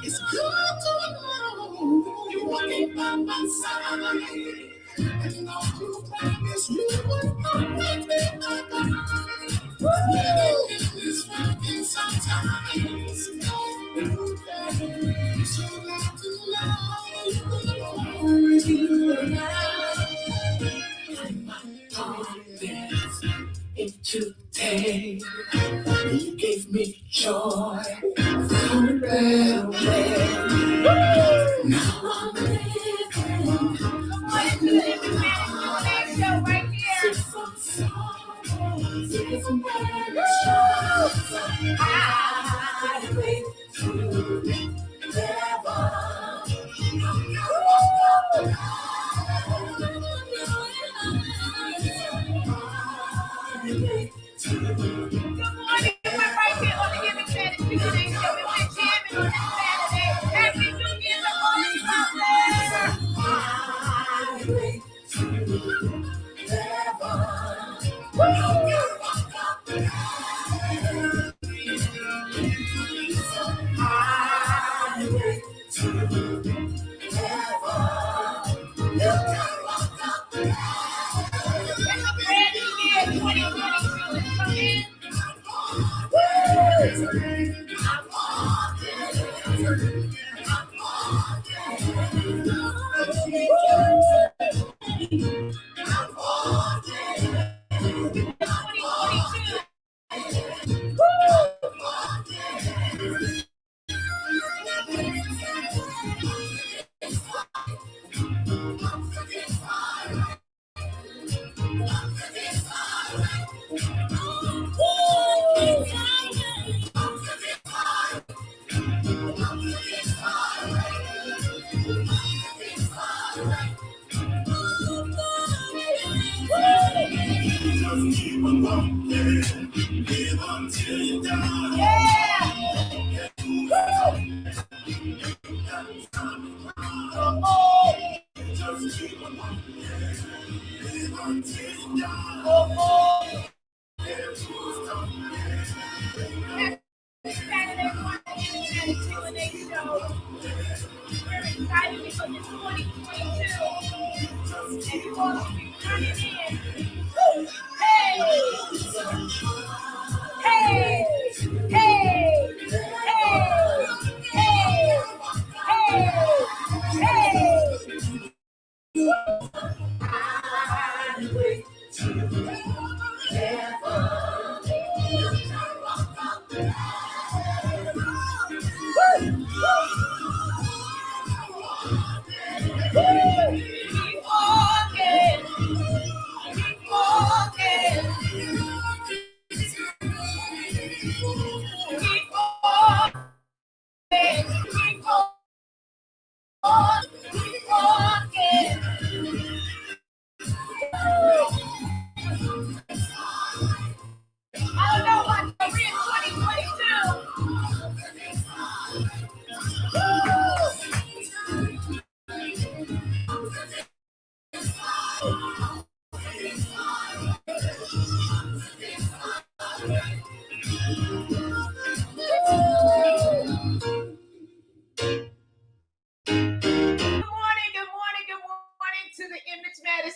It's good to know you're walking by my side. And all you promise you would not let me down. Living in this working sometimes. So glad to know you will always be around. And my confidence in today. You gave me joy. Found a better way. Now I'm living. Free from sorrow. Free from every strife. Highway to heaven.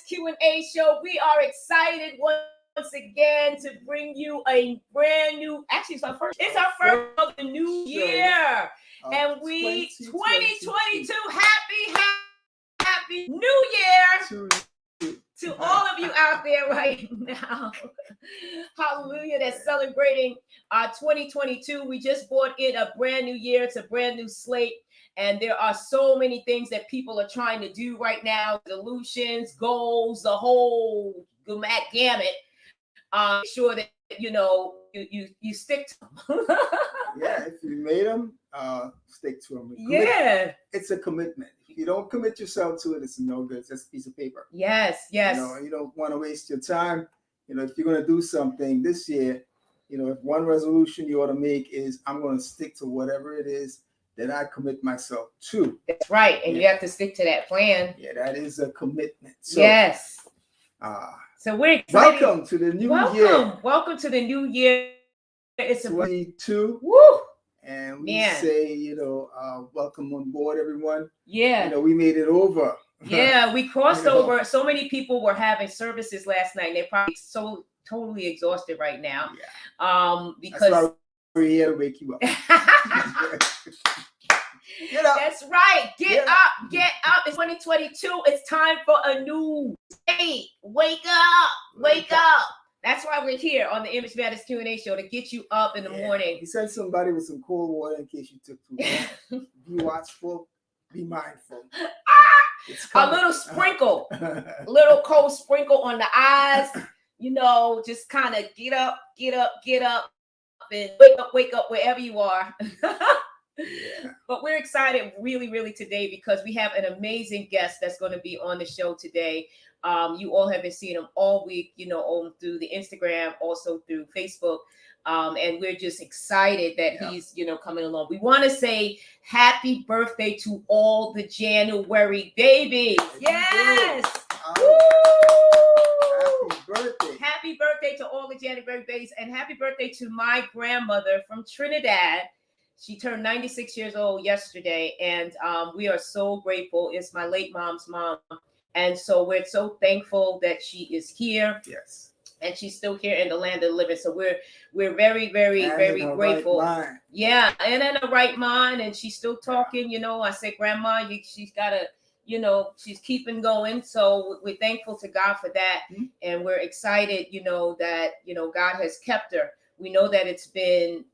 Q&A show. We are excited once again to bring you a brand new, actually it's our first of the new year. And we 2022, happy new year to all of you out there right now. Hallelujah, that's celebrating our 2022. We just brought in a brand new year. It's a brand new slate. And there are so many things that people are trying to do right now, solutions, goals, the whole gamut. Make sure that you stick to them. Yeah, if you made them, stick to them. Yeah, it's a commitment. If you don't commit yourself to it, it's no good. It's just a piece of paper. Yes, yes. You don't want to waste your time. If you're going to do something this year, if one resolution you ought to make is I'm going to stick to whatever it is that I commit myself to. That's right, and you have to stick to that plan. Yeah, that is a commitment. So, yes. So we're excited. Welcome to the new year. Welcome to the new year. It's 22. Woo! And we say, welcome on board, everyone. Yeah. We made it over. Yeah, we crossed over. So many people were having services last night. And they're probably so totally exhausted right now. Yeah. Because that's why we're here to wake you up. Get up. That's right. Get up. Get up. It's 2022. It's time for a new day. Wake up. Wake up. That's why we're here on the Image Matters Q&A show, to get you up in the morning. He said somebody with some cold water in case you took too long. Be watchful. Be mindful. A little sprinkle. A little cold sprinkle on the eyes. Just kind of get up, and wake up wherever you are. But we're excited really, really today because we have an amazing guest that's going to be on the show today. You all have been seeing him all week, through the Instagram, also through Facebook. And we're just excited that he's, coming along. We want to say happy birthday to all the January babies. Yes. Happy birthday. Happy birthday to all the January babies, and happy birthday to my grandmother from Trinidad. She turned 96 years old yesterday, and we are so grateful. It's my late mom's mom. And so we're so thankful that she is here. Yes. And she's still here in the land of the living. So we're very, very, very grateful. Right, yeah, and in the right mind. And she's still talking. I said, Grandma, she's got to, she's keeping going. So we're thankful to God for that. Mm-hmm. And we're excited, that, God has kept her. We know that it's been,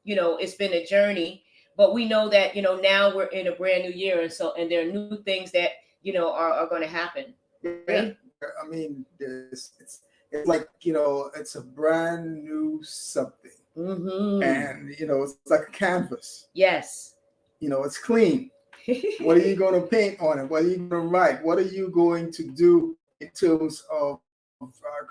it's been a journey, but we know that, now we're in a brand new year. And there are new things that, are going to happen. Right? I mean, it's like, it's a brand new something. Mm-hmm. And, it's like a canvas. Yes. It's clean. What are you going to paint on it? What are you going to write? What are you going to do in terms of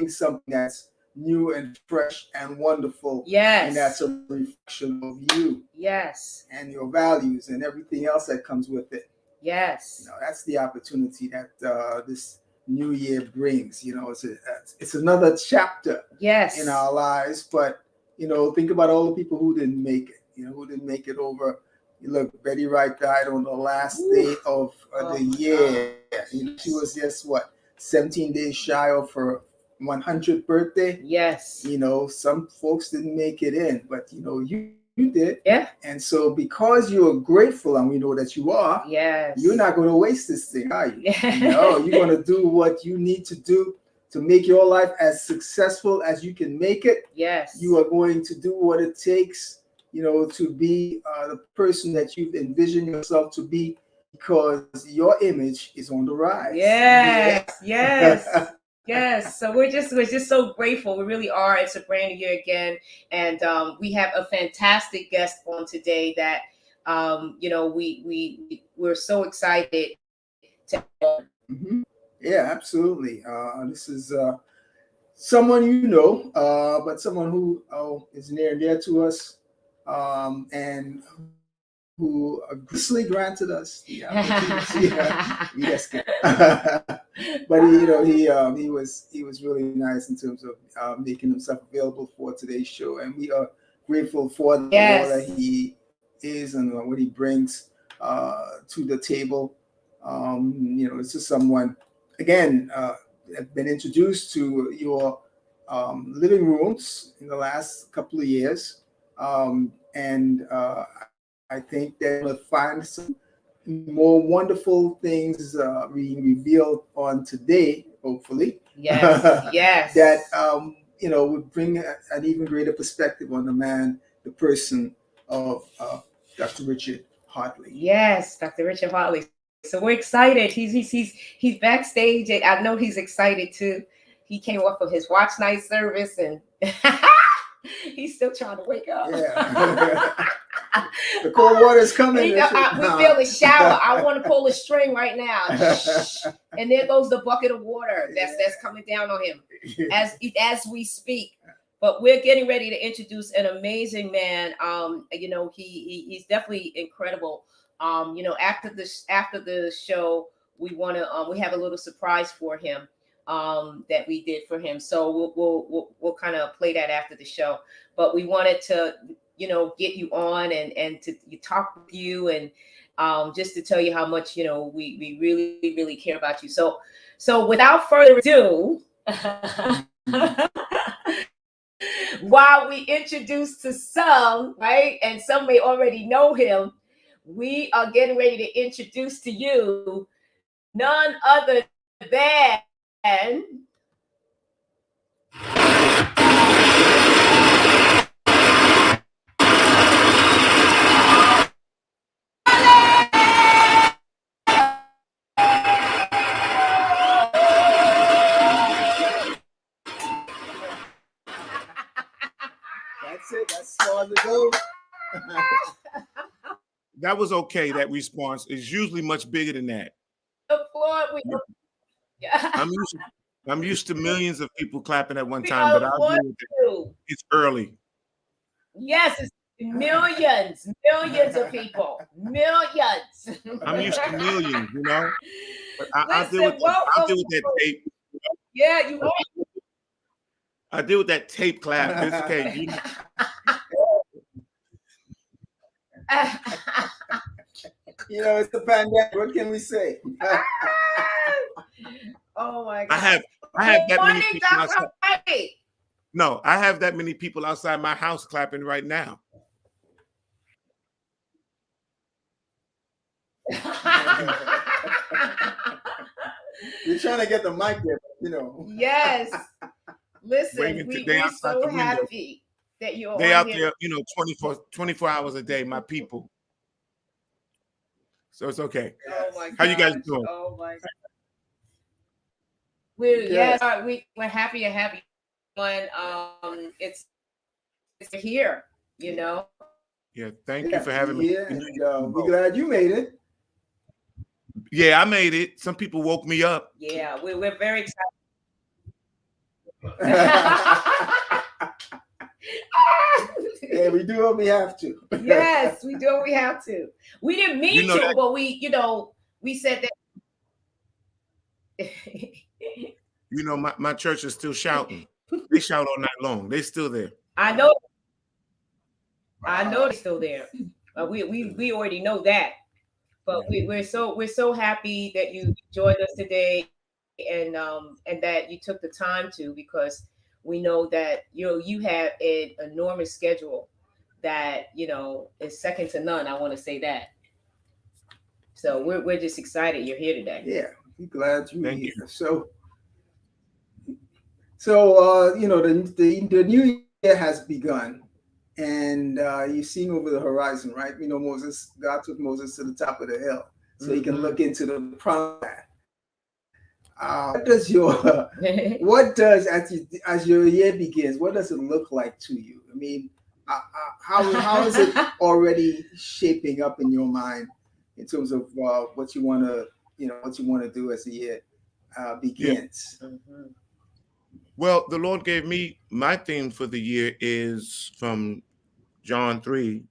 something that's new and fresh and wonderful? Yes. And that's a reflection of you. Yes. And your values and everything else that comes with it. Yes. That's the opportunity that this new year brings. It's another chapter. Yes. In our lives. But think about all the people who didn't make it. Who didn't make it over. Look, Betty Wright died on the last day of the year. She was just 17 days shy of her 100th birthday. Yes. Some folks didn't make it in, but you did. Yeah. And so because you're grateful, and we know that you are, yes, you're not going to waste this thing, are you? No, you're going to do what you need to do to make your life as successful as you can make it. Yes. You are going to do what it takes, to be the person that you've envisioned yourself to be, because your image is on the rise. Yes. Yes. Yes, so we're just so grateful. We really are. It's a brand new year again, and we have a fantastic guest on today that we're so excited to. Mm-hmm. Yeah, absolutely. This is someone but someone who is near and dear to us, and who graciously granted us the opportunity. Yes. But he was really nice in terms of making himself available for today's show, and we are grateful for all that he is and what he brings to the table. This is someone, again, have been introduced to your living rooms in the last couple of years, and I think they're going to find some more wonderful things being revealed on today, hopefully. Yes, yes. That, would bring an even greater perspective on the person of Dr. Richard Hartley. Yes, Dr. Richard Hartley. So we're excited. He's backstage. And I know he's excited too. He came off of his watch night service and he's still trying to wake up. Yeah. The cold water's coming. We feel the shower. I want to pull a string right now. And there goes the bucket of water that's coming down on him as we speak. But we're getting ready to introduce an amazing man. He's definitely incredible. After the show, we have a little surprise for him that we did for him. So we'll kind of play that after the show. But we wanted to get you on and to talk with you and just to tell you how much we really really care about you. So without further ado. While we introduce to some, right, and some may already know him, we are getting ready to introduce to you none other than That's it. That's as far as it goes. That was okay. That response is usually much bigger than that. I'm used to millions of people clapping at one time, but I'll do it. It's early. Yes, it's millions of people. Millions. I'm used to millions, But I'll deal with that tape. Yeah, you are. I deal with that tape clap. It's okay. It's the pandemic. What can we say? Oh my God! I have that many people outside. No, I have that many people outside my house clapping right now. You're trying to get the mic there, Yes. Listen, we're so happy that you're they out there, 24 hours a day, my people. So it's okay. Oh my God. How you guys doing? Oh my God. We're happy to have you on. It's here, Yeah, thank you for having me. We're glad you made it. Yeah, I made it. Some people woke me up. Yeah, we're very excited. Yeah, we do what we have to. Yes, we do what we have to. We didn't mean to, but we said that. My church is still shouting. They shout all night long. They still there. I know they're still there. We already know that. But we're so happy that you joined us today and that you took the time to, because we know that you have an enormous schedule that is second to none. I want to say that. So we're just excited you're here today. Yeah, we're glad you're here. You. So the new year has begun, and you're seeing over the horizon, right? God took Moses to the top of the hill so he can look into the promised land. As your year begins, what does it look like to you? I mean, how is it already shaping up in your mind in terms of what you want to do as the year begins? Yeah. Mm-hmm. Well, the Lord gave me my theme for the year is from John 3,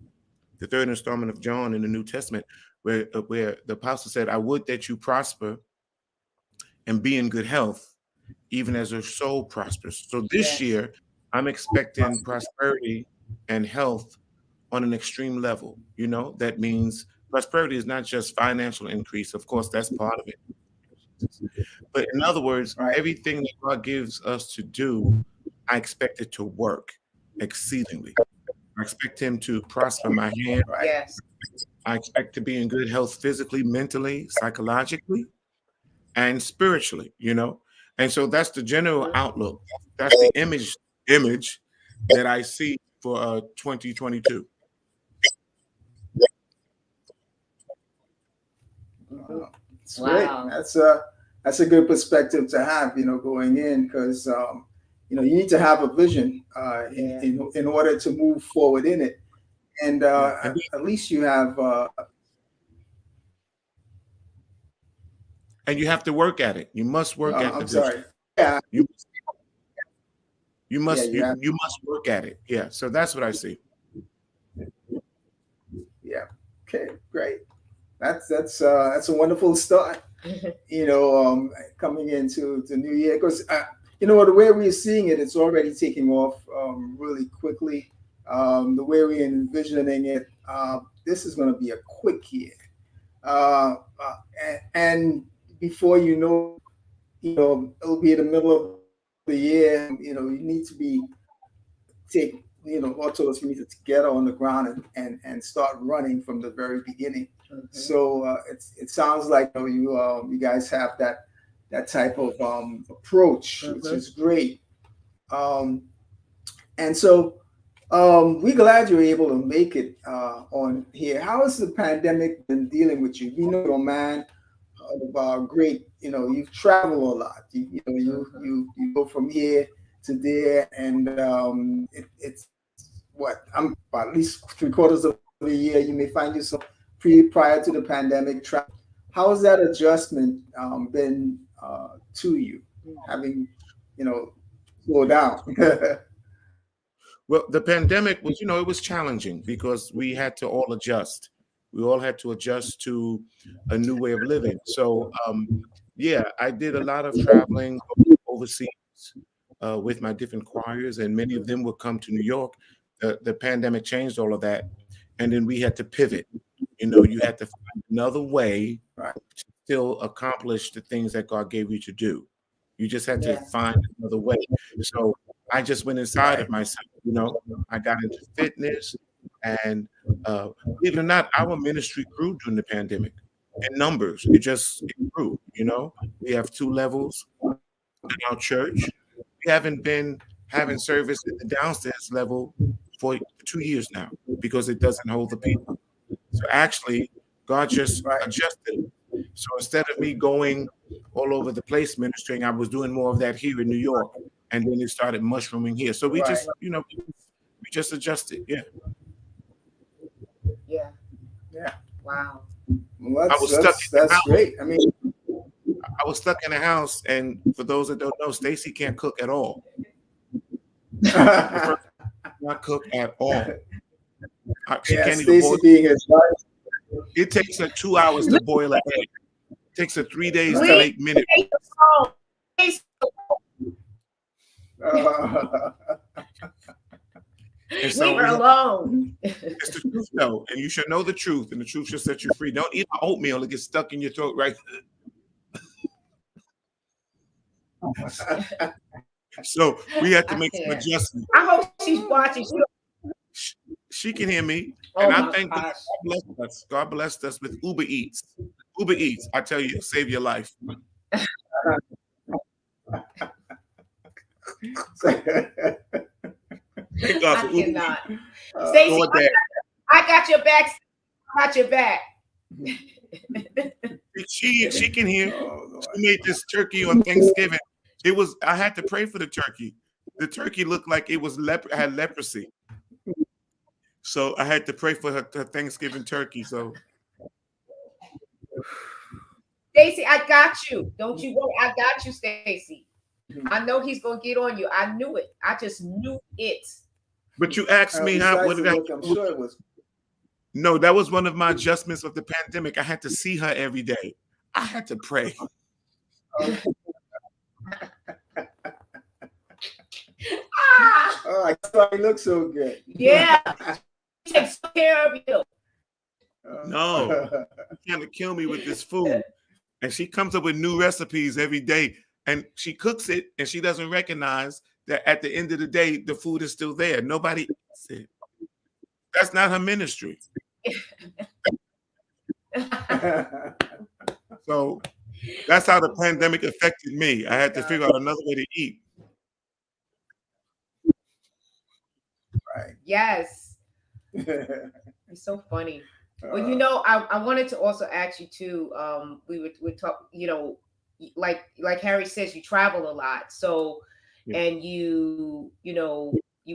the third installment of John in the New Testament, where the apostle said, "I would that you prosper and be in good health, even as your soul prospers." So this year, I'm expecting prosperity and health on an extreme level. That means prosperity is not just financial increase. Of course, that's part of it. But in other words, everything that God gives us to do, I expect it to work exceedingly. I expect him to prosper my hand. Yes. I expect to be in good health physically, mentally, psychologically, and spiritually, And so that's the general outlook. That's the image that I see for 2022. It's great. That's a good perspective to have, going in, because you need to have a vision in order to move forward in it, and at least you have. And you have to work at it. You must work at the I'm vision. sorry. Yeah. You must work at it. Yeah. So that's what I see. Yeah. Okay. Great. That's a wonderful start. Coming into the new year, because the way we're seeing it, it's already taking off really quickly. The way we're envisioning it, this is going to be a quick year, and before it'll be in the middle of the year. You need to be all of us, we need to get on the ground and start running from the very beginning. So it sounds like you guys have that type of approach, which is great. Um, and so we're glad you're able to make it on here. How has the pandemic been dealing with you? We know your man great. You've traveled a lot. You go from here to there, and it's what I'm about at least 3/4 of a year. You may find yourself prior to the pandemic travel. How has that adjustment been to you, having slowed down? Well, the pandemic was, it was challenging because we had to all adjust. We all had to adjust to a new way of living. So, yeah, I did a lot of traveling overseas with my different choirs, and many of them would come to New York. The pandemic changed all of that, and then we had to pivot. You had to find another way to still accomplish the things that God gave you to do. You just had to find another way. So I just went inside of myself. I got into fitness, and believe it or not, our ministry grew during the pandemic in numbers. It grew. We have 2 levels in our church. We haven't been having service at the downstairs level for 2 years now because it doesn't hold the people. So actually, God just adjusted. So instead of me going all over the place ministering, I was doing more of that here in New York, and then it started mushrooming here. So we just, we just adjusted. Yeah. Yeah. Wow. Well, that's great. I mean, I was stuck in the house, and for those that don't know, Stacy can't cook at all. Not cook at all. She can't even boil. It takes her 2 hours to boil an egg. It takes her 3 days to make minutes. Leave her alone. It's the truth, though, and you should know the truth, and the truth should set you free. Don't eat oatmeal; it gets stuck in your throat, right? So we had to make some adjustments. I hope she's watching. She can hear me, and I think God blessed us. God blessed us with Uber Eats. Uber Eats, I tell you, save your life. Thank God for Uber cannot. Stacey, I got your back. I got your back. She can hear. She made this turkey on Thanksgiving. I had to pray for the turkey. The turkey looked like it was had leprosy. So I had to pray for her Thanksgiving turkey. So Stacey, I got you. Don't you worry. I got you, Stacey. I know he's gonna get on you. I knew it. I just knew it. But you asked me what did I do? I'm sure it was. No, that was one of my adjustments of the pandemic. I had to see her every day. I had to pray. Oh, I thought he looked so good. Yeah. He takes care of you. No. She's trying to kill me with this food. And she comes up with new recipes every day. And she cooks it, and she doesn't recognize that at the end of the day, the food is still there. Nobody eats it. That's not her ministry. So that's how the pandemic affected me. I had to figure out another way to eat. Right. Yes. It's so funny. Well, I wanted to also ask you too. We talk, like Harry says, you travel a lot. So, Yeah. and you've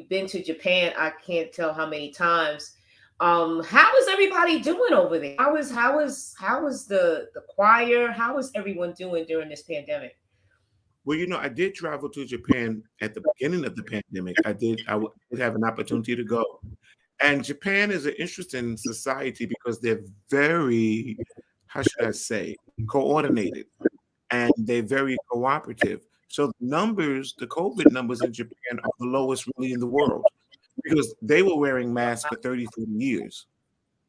been to Japan. I can't tell how many times. How is everybody doing over there? How is the choir? How is everyone doing during this pandemic? Well, I did travel to Japan at the beginning of the pandemic. I did have an opportunity to go. And Japan is an interesting society because they're very, how should I say, coordinated, and they're very cooperative. So the COVID numbers in Japan are the lowest really in the world because they were wearing masks for 30, 40 years.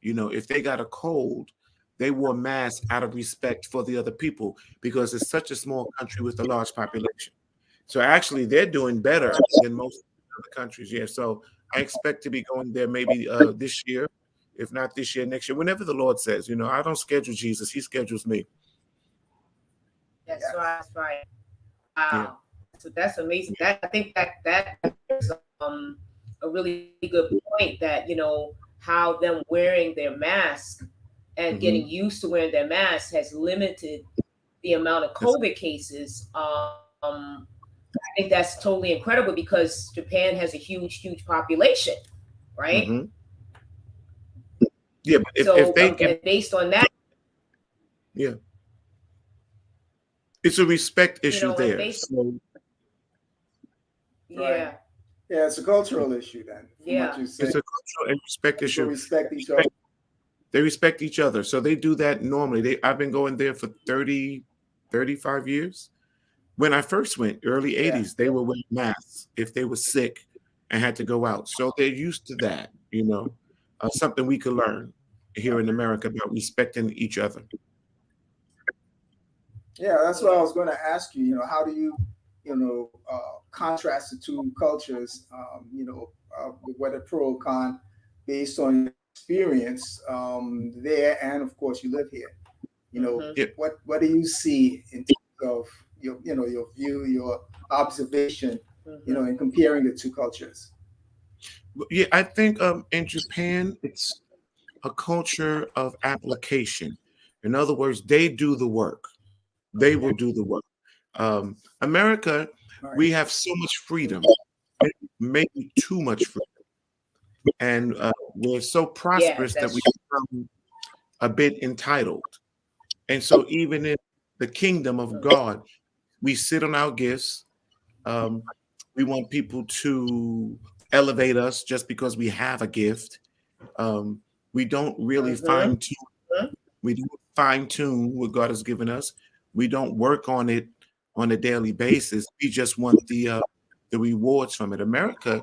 If they got a cold, they wore masks out of respect for the other people because it's such a small country with a large population. So actually, they're doing better than most other countries. Yeah. So I expect to be going there maybe this year, if not this year, next year, whenever the Lord says. I don't schedule Jesus; He schedules me. That's right. That's right. Yeah. Wow. So that's amazing. That I think that is a really good point that how them wearing their mask and getting Hmm. used to wearing their mask has limited the amount of That's, COVID cases. I think that's totally incredible because Japan has a huge population, right? hmm Yeah, but if So they can, and based on that, yeah, it's a respect issue and there. based So Right. yeah, Yeah, it's a cultural issue then, from what yeah, you say. it's a cultural and respect People issue. respect each other. They respect each other. So they do that normally. I've been going there for 30, 35 years. When I first went, early Yeah. 80s, they were wearing masks if they were sick and had to go out. So they're used to that. Something we could learn here in America about respecting each other. Yeah, that's what I yeah. was going to ask you. How do you, contrast the two cultures? Whether pro or con, based on your experience there, and of course you live here. Hmm. Yeah, What do you see in terms of your view, your observation, Hmm. in comparing the two cultures? yeah. I think in Japan, it's a culture of application. In other words, they do the work. They will do the work. America, Right. we have so much freedom, maybe too much freedom, and we're so Yes, prosperous that we that's become a bit entitled. And so, even in the kingdom of true. God, we sit on our gifts. Um, we want people to elevate us just because we have a gift. Um, we don't really Hmm. fine tune what God has given us. We don't work on it on a daily basis. We just want the rewards from it. America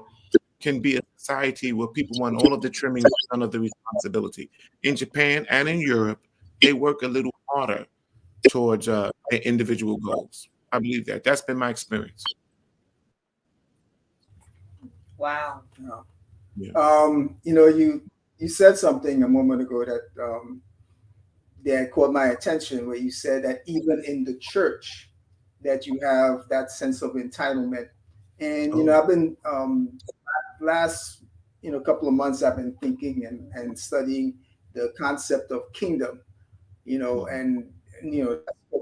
can be a society where people want all of the trimmings, none of the responsibility. In Japan and in Europe, they work a little harder towards their individual goals. I believe that. That's been my experience. Wow. Yeah. Yeah. You said something a moment ago that caught my attention, where you said that even in the church, that you have that sense of entitlement. And Oh, I've been last couple of months, I've been thinking and studying the concept of kingdom. mhm. And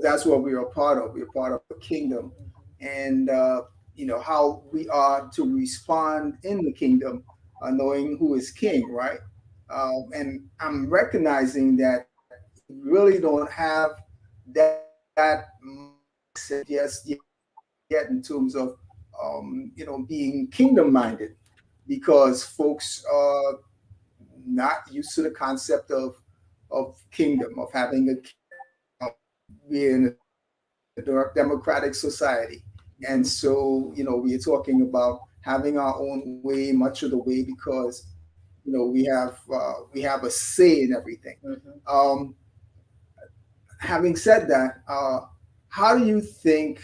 that's what we are part of. We're part of the kingdom, and how we are to respond in the kingdom, knowing who is king, right? And I'm recognizing that we really don't have that mindset yet in terms of being kingdom minded, because folks are not used to the concept of kingdom, of having a we're in a democratic society. And so, we're talking about having our own way much of the way, because we have a say in everything. Hmm. Um, Having said that, how do you think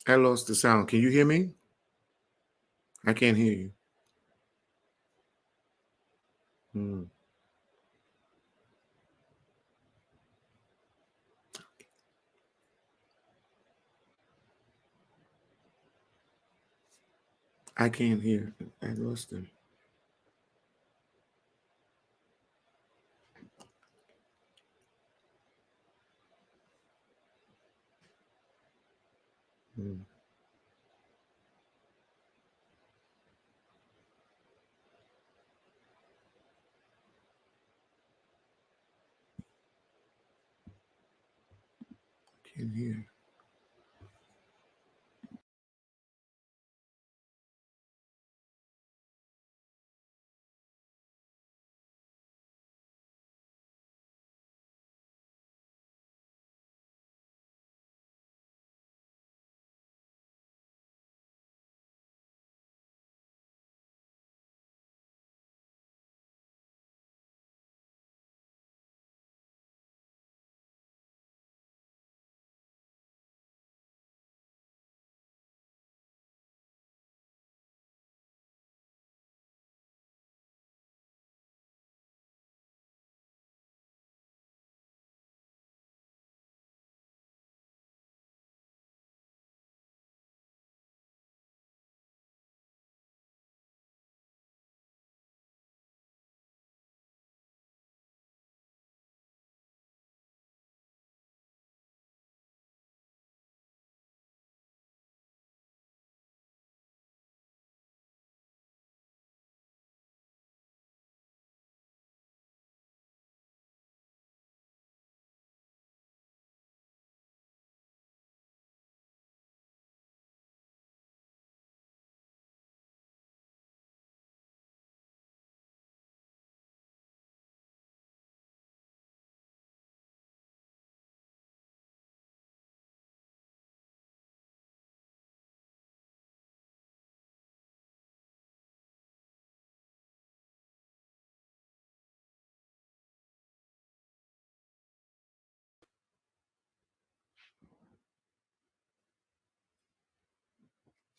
I lost the sound. Can you hear me? I can't hear you. Hmm. I can't hear. I lost him. Hmm. Can't hear.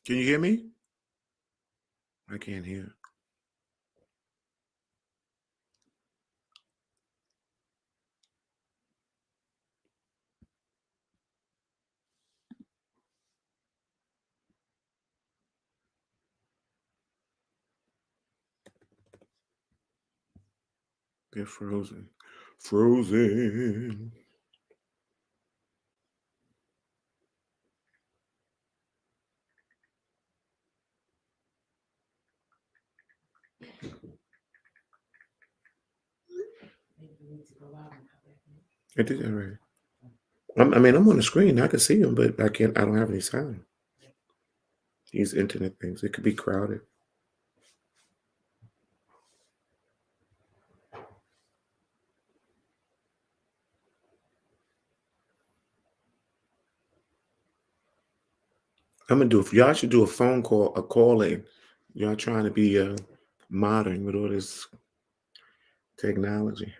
Can you hear me? I can't hear. They're frozen. Frozen. I did that right. I mean, I'm on the screen. I can see him, but I can't. I don't have any sound. These internet things. It could be crowded. I'm gonna do. Y'all should do a phone call, a call in. Y'all trying to be modern with all this technology.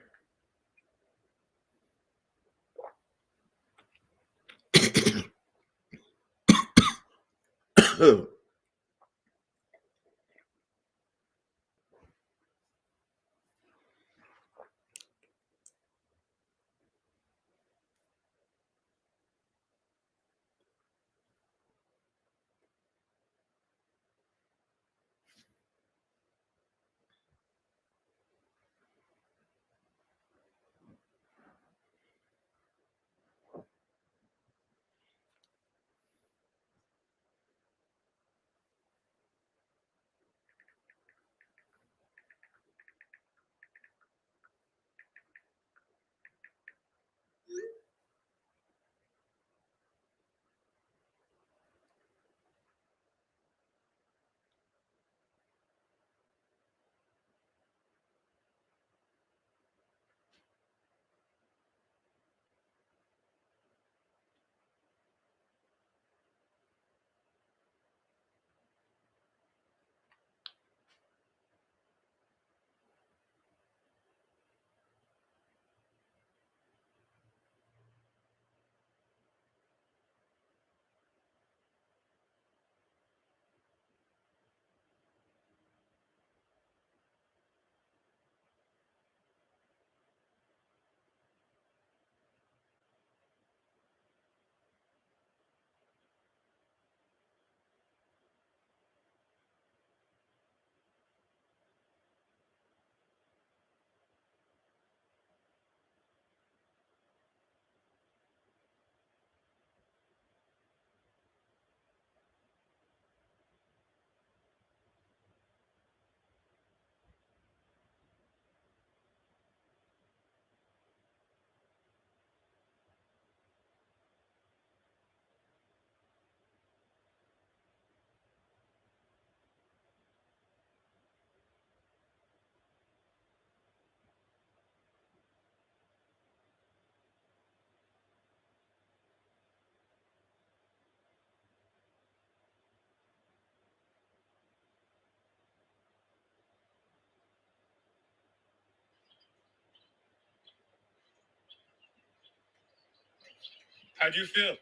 How do you feel?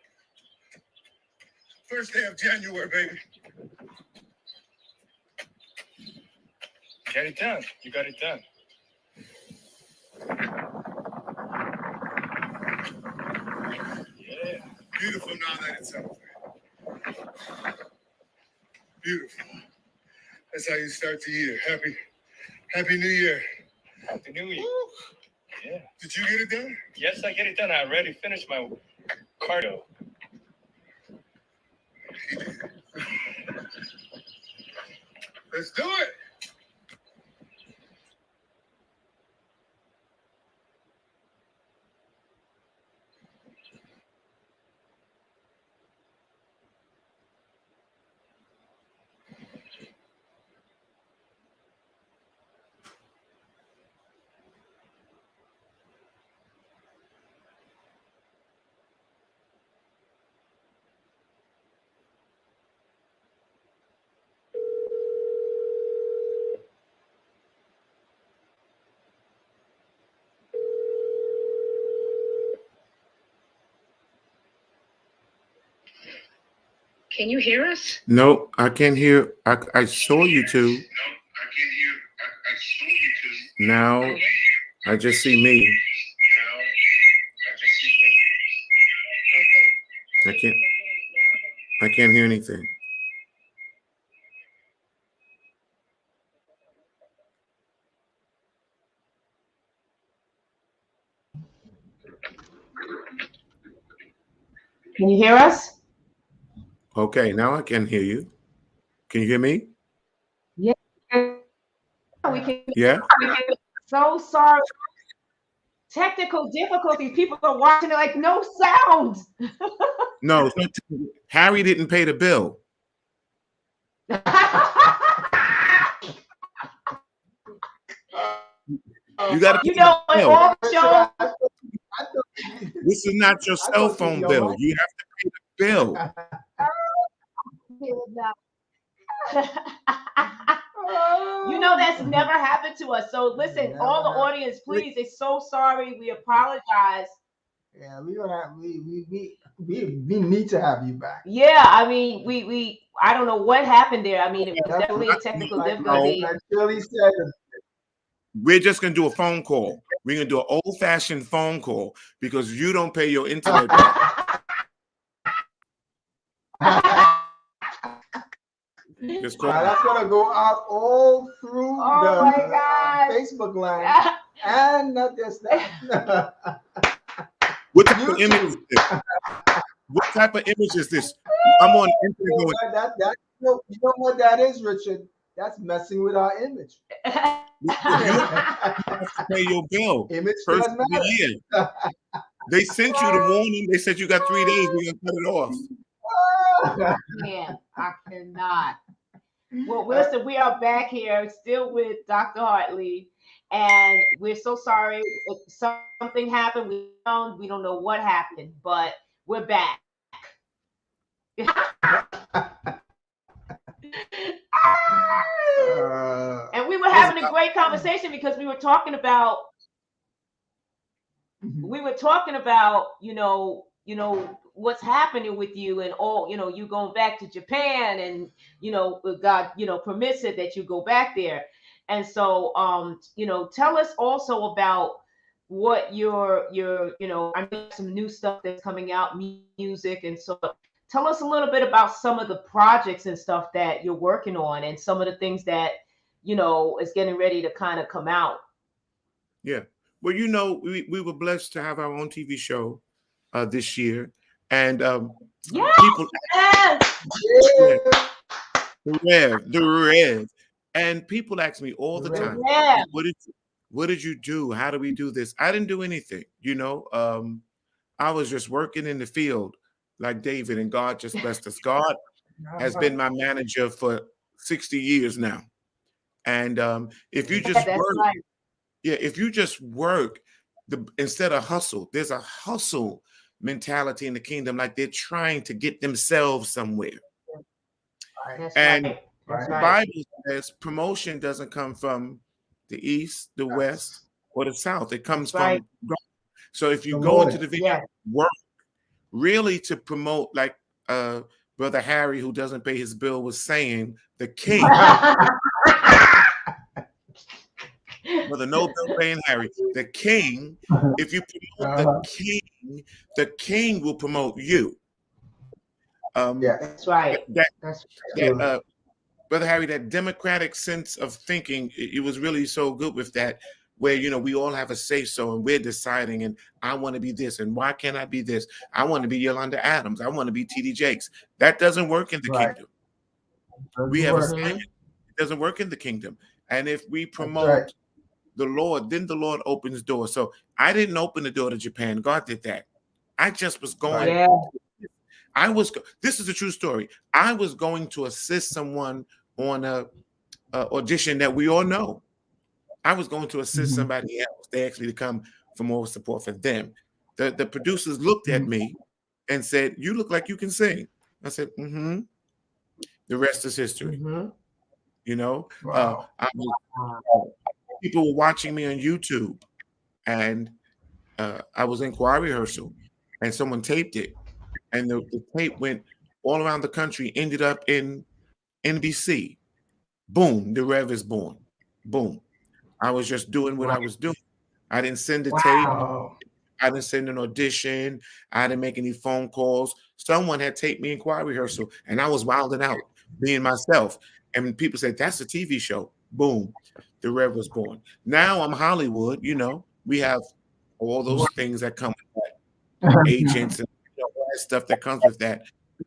First day of January, baby. Get it done. You got it done. Yeah. Beautiful now that it's over. Beautiful. That's how you start the year. Happy New Year. Happy New Year. Woo. Yeah. Did you get it done? Yes, I get it done. I already finished my cardio. Let's do it. Can you hear us? No, I can't hear. I saw you two. No, I can't hear. I saw you two. Now I just see me. Now I just see me. Okay. I can't hear anything. Can you hear us? Okay, now I can hear you. Can you hear me? Yeah. We can. Yeah. So sorry. Technical difficulties. People are watching it like no sound. No, it's not. Harry didn't pay the bill. You got to pay the bill. All the shows. This is not your cell phone bill. You have to pay the bill. That's never happened to us. So listen, all the audience, please, it's so sorry. We apologize. Yeah, we gonna have, we need to have you back. Yeah, I mean, we I don't know what happened there. I mean, it was definitely a technical difficulty. Like Shirley said, We're just gonna do a phone call. We're gonna do an old-fashioned phone call because you don't pay your internet bill. that's gonna go out all through the Facebook line, and not just that. What type of image is this? What type of image is this? I'm on Internet. You know what that is, Richard? That's messing with our image. You have to pay your bill first of the year. They sent you the warning. They said you got 3 days. We're gonna cut it off. I cannot. Well, listen, we are back here still with Dr. Hartley, and we're so sorry. Something happened. We don't know what happened, but we're back. And we were having a great conversation because we were talking about what's happening with you and all, you going back to Japan and, God, permits it that you go back there. And so, tell us also about what your I know some new stuff that's coming out, music. And so tell us a little bit about some of the projects and stuff that you're working on and some of the things that, is getting ready to kind of come out. Yeah. Well, we were blessed to have our own TV show this year. And people, the Rev. And people ask me all the time, what did you do? How do we do this? I didn't do anything, I was just working in the field like David, and God just blessed us. God has been my manager for 60 years now. And if you just work, if you just work instead of hustle, there's a hustle mentality in the kingdom, like they're trying to get themselves somewhere. The Bible says promotion doesn't come from the east, the west, or the south. It comes from God. So if you go into the vineyard, really to promote, like Brother Harry, who doesn't pay his bill, was saying, the king. Brother No Bill paying Harry, the king. If you promote the king will promote you. Yeah, that's right. Brother Harry, that democratic sense of thinking, it was really so good with that, where, you know, we all have a say so and we're deciding, and I want to be this, and why can't I be this? I want to be Yolanda Adams. I want to be T.D. Jakes. That doesn't work in the kingdom. We have assignment. It doesn't work in the kingdom. And if we promote the Lord, then the Lord opens doors. So I didn't open the door to Japan. God did that. I just was going. Yeah. This is a true story. I was going to assist someone on a audition that we all know. I was going to assist somebody else. They actually to come for more support for them. The producers looked at me and said, "You look like you can sing." I said, "Mm-hmm." The rest is history. You know, people were watching me on YouTube, and I was in choir rehearsal, and someone taped it. And the tape went all around the country, ended up in NBC. Boom, the Rev is born. Boom. I was just doing what I was doing. I didn't send a tape. I didn't send an audition. I didn't make any phone calls. Someone had taped me in choir rehearsal, and I was wilding out, being myself. And people said, "That's a TV show." Boom, the Rev was born. Now I'm Hollywood. You know, we have all those things that come with that, agents and all that stuff that comes with that.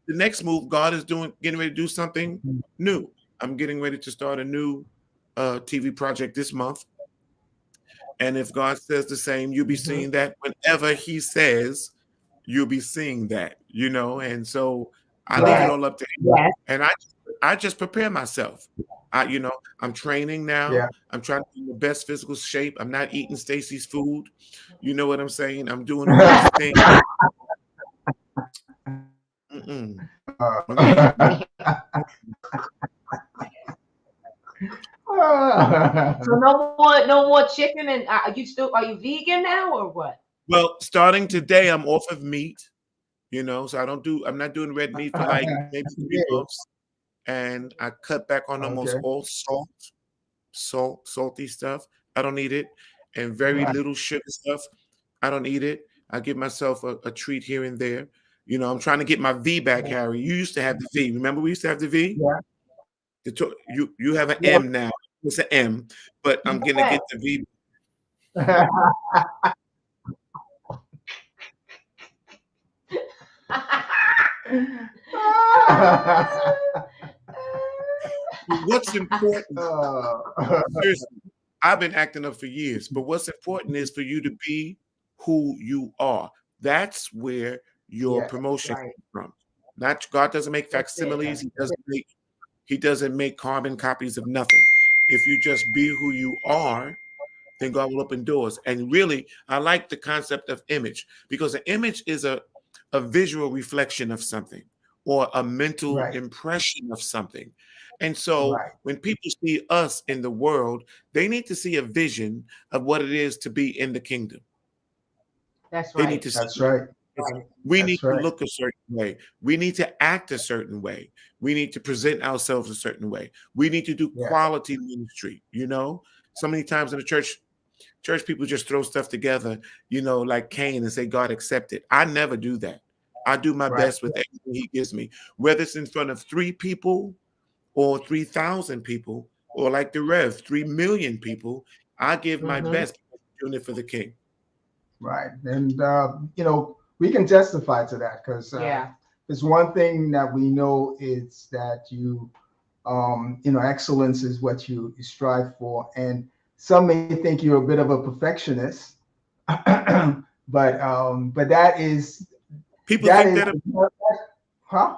The next move, God is getting ready to do something new. I'm getting ready to start a new TV project this month. And if God says the same, you'll be seeing that whenever he says, you'll be seeing that, you know? And so I leave it all up to him. And I just prepare myself. You know, I'm training now. I'm trying to be in the best physical shape. I'm not eating Stacy's food. You know what I'm saying? I'm doing all these things. So no more chicken, and are you vegan now or what? Well, starting today, I'm off of meat. You know, so I'm not doing red meat for like maybe 3 months, and I cut back on almost all salty stuff. I don't eat it, and very little sugar stuff. I don't eat it. I give myself a treat here and there. You know, I'm trying to get my V back, Harry. You used to have the V. Remember we used to have the V? You have an M now. It's an M, but I'm gonna get the V. What's important? Seriously, I've been acting up for years, but what's important is for you to be who you are. That's where your promotion comes from. Not God doesn't make facsimiles. He doesn't make carbon copies of nothing. If you just be who you are, then God will open doors. And really, I like the concept of image, because an image is a visual reflection of something or a mental impression of something. And so when people see us in the world, they need to see a vision of what it is to be in the kingdom. That's right. They need to see We need to look a certain way. We need to act a certain way. We need to present ourselves a certain way. We need to do quality ministry. You know, so many times in the church people just throw stuff together, you know, like Cain, and say, God accept it. I never do that. I do my best with everything he gives me, whether it's in front of 3 people or 3,000 people, or like the Rev, 3 million people. I give my best doing it for the King. Right. And, you know, we can testify to that, because there's one thing that we know is that you know, excellence is what you strive for. And some may think you're a bit of a perfectionist, but that is people think that. Huh?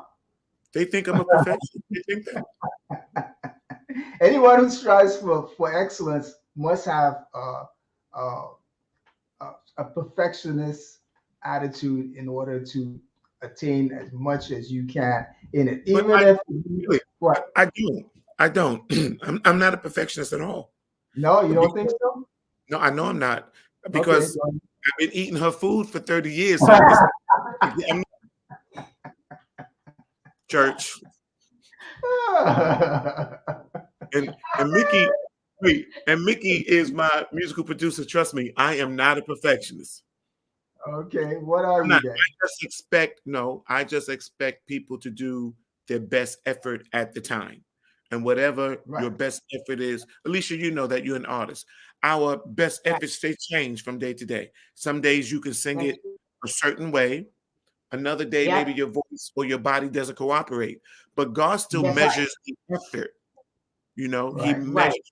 They think I'm a perfectionist. They think that. Anyone who strives for excellence must have a perfectionist attitude in order to attain as much as you can in it. Even I don't. I'm not a perfectionist at all. No, you don't think so? No, I know I'm not, because I've been eating her food for 30 years. So I'm not church. And Mickey, wait, and Mickey is my musical producer. Trust me, I am not a perfectionist. Okay, what are you then? I just expect people to do their best effort at the time. And whatever your best effort is, Alicia, you know that you're an artist. Our best efforts, they change from day to day. Some days you can sing it a certain way. Another day, maybe your voice or your body doesn't cooperate. But God still measures the effort. You know, he measures.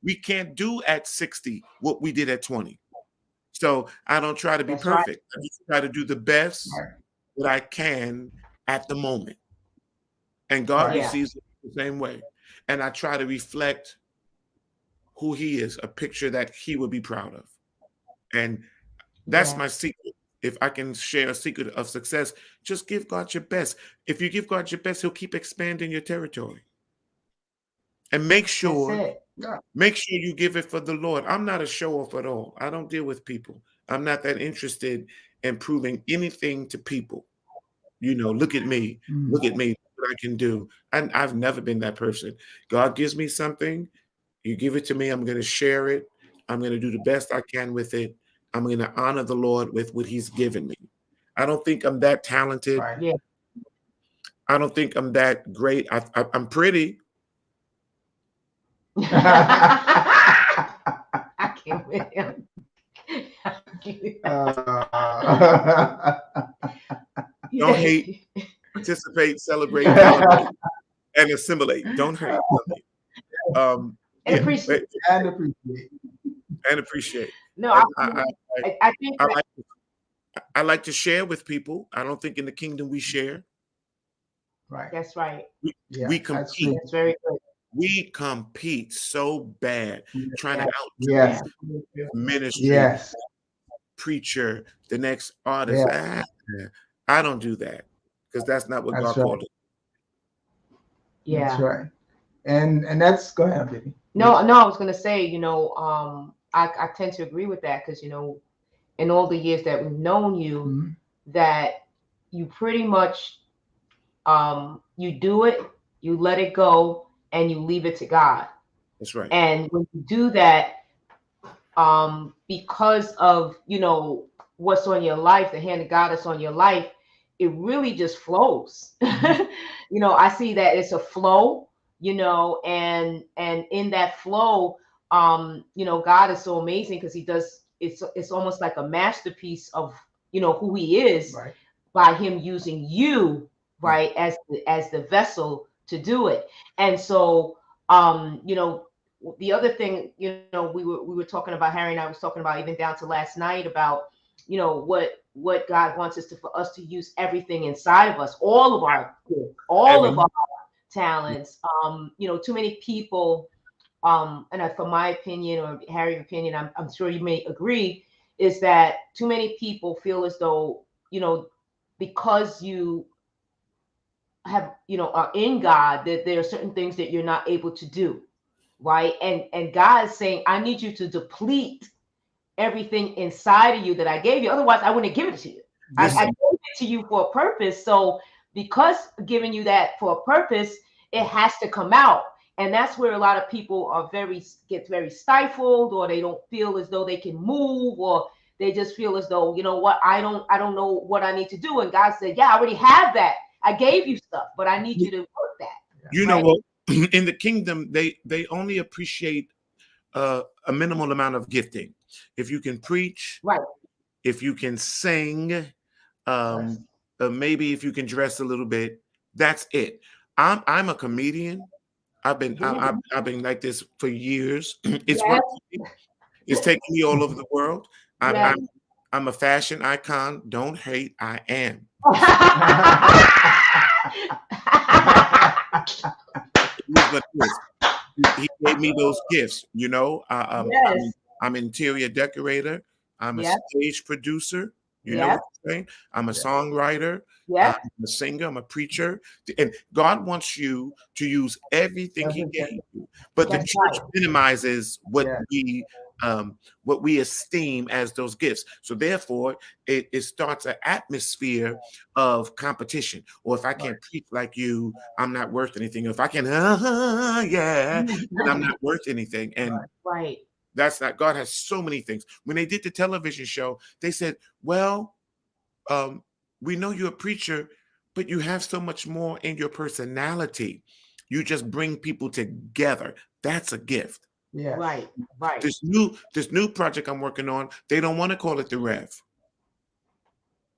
We can't do at 60 what we did at 20. So I don't try to be perfect. I just try to do the best that I can at the moment. And God receives it the same way. And I try to reflect who he is, a picture that he would be proud of. And that's my secret. If I can share a secret of success, just give God your best. If you give God your best, he'll keep expanding your territory. And make sure you give it for the Lord. I'm not a show off at all. I don't deal with people. I'm not that interested in proving anything to people. You know, look at me, what I can do. And I've never been that person. God gives me something, you give it to me, I'm going to share it. I'm going to do the best I can with it. I'm going to honor the Lord with what he's given me. I don't think I'm that talented. I don't think I'm that great. I'm pretty. I can't with him. Don't hate, participate, celebrate, validate, and assimilate. Don't hate. And appreciate. And appreciate. No, I think I like to share with people. I don't think in the kingdom we share. Right. That's right. We compete. That's very good. We compete so bad trying to out ministry, preacher, the next artist. I don't do that because that's not what God called it. Yeah, that's right. And that's go ahead, baby. No, I was gonna say, I tend to agree with that because in all the years that we've known you, that you pretty much you do it, you let it go, and you leave it to God. That's right. And when you do that, because of what's on your life, the hand of God that's on your life, it really just flows. I see that it's a flow, and in that flow, God is so amazing because he does. It's almost like a masterpiece of who he is by him using you as the vessel to do it. And so the other thing we were talking about, Harry and I was talking about even down to last night about what God wants us for us to use everything inside of us, all of our talents. Too many people, and from my opinion or Harry's opinion, I'm sure you may agree, is that too many people feel as though because you have are in God, that there are certain things that you're not able to do, right? And God is saying, I need you to deplete everything inside of you that I gave you. Otherwise, I wouldn't give it to you. I gave it to you for a purpose. So because giving you that for a purpose, it has to come out. And that's where a lot of people are get very stifled, or they don't feel as though they can move, or they just feel as though, I don't know what I need to do. And God said, yeah, I already have that. I gave you stuff, but I need you to work that. Know what? In the kingdom, they only appreciate a minimal amount of gifting. If you can preach, if you can sing, maybe if you can dress a little bit, that's it. I'm a comedian. I've been like this for years. It's working. It's taking me all over the world. I'm a fashion icon. Don't hate. I am. He gave me those gifts. I'm interior decorator. I'm a stage producer. You know what I'm saying? I'm a songwriter. I'm a singer. I'm a preacher. And God wants you to use everything he gave you. But the church minimizes what we what we esteem as those gifts. So therefore, it starts an atmosphere of competition. Or if I can't preach like you, I'm not worth anything. If I can, yeah, then I'm not worth anything. And right. that's not, God has so many things. When they did the television show, they said, well, we know you're a preacher, but you have so much more in your personality. You just bring people together. That's a gift. Yes. Right, right. This new project I'm working on, they don't want to call it the Rev.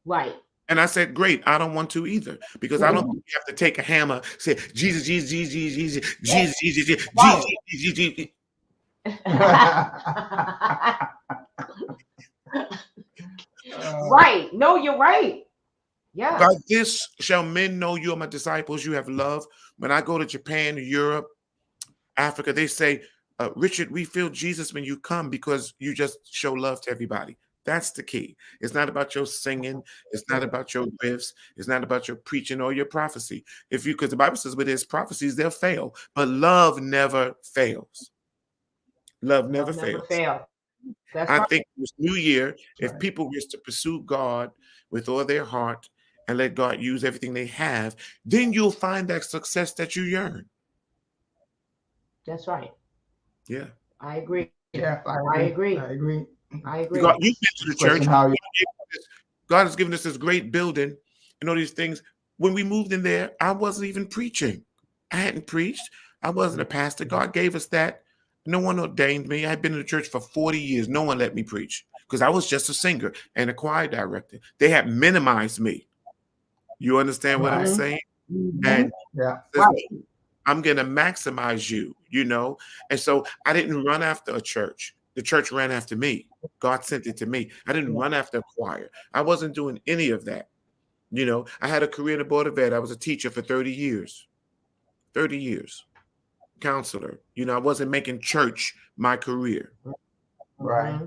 Right. And I said, great, I don't want to either, because I don't think you have to take a hammer, say Jesus, Jesus, Jesus, Jesus, Jesus, Jesus, Jesus, Jesus, Jesus. Right. No, you're right. Yeah. God, this shall men know you are my disciples, you have love. When I go to Japan, Europe, Africa, they say, Richard, we feel Jesus when you come because you just show love to everybody. That's the key. It's not about your singing. It's not about your riffs. It's not about your preaching or your prophecy. Because the Bible says with his prophecies, they'll fail, but love never fails. Love never fails. That's I right. think this new year, if people wish to pursue God with all their heart and let God use everything they have, then you'll find that success that you yearn. That's right. Yeah. I agree. Yeah, I agree. I agree. I agree. God, you've been to the church. How you, God has given us this great building and all these things. When we moved in there, I wasn't even preaching. I hadn't preached. I wasn't a pastor. God gave us that. No one ordained me. I'd been in the church for 40 years. No one let me preach because I was just a singer and a choir director. They had minimized me. You understand what I'm saying? And I'm going to maximize you, you know? And so I didn't run after a church. The church ran after me. God sent it to me. I didn't run after a choir. I wasn't doing any of that. You know, I had a career in the Board of Ed. I was a teacher for 30 years. 30 years. Counselor. You know, I wasn't making church my career. right.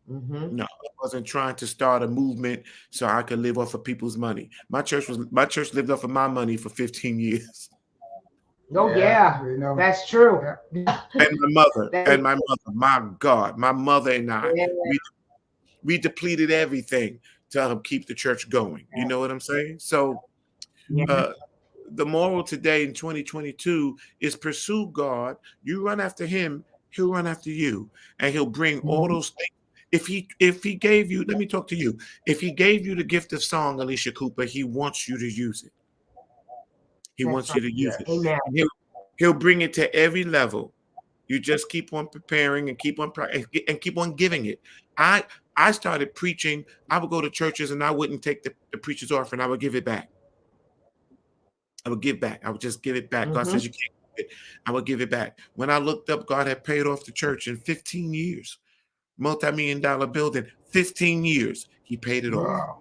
No, I wasn't trying to start a movement so I could live off of people's money. My church lived off of my money for 15 years. Oh yeah, that's true. And my mother, my God, my mother and I, we depleted everything to keep the church going. You know what I'm saying? So the moral today in 2022 is pursue God. You run after him, he'll run after you, and he'll bring all those things. If he gave you, let me talk to you. If he gave you the gift of song, Alicia Cooper, he wants you to use it. He wants you to use it. Amen. He'll bring it to every level. You just keep on preparing and keep on giving it. I started preaching. I would go to churches and I wouldn't take the preacher's offering. I would give it back. I would give back. I would just give it back. God says you can't give it. I would give it back. When I looked up, God had paid off the church in 15 years. Multi-million-dollar building, 15 years. He paid it off.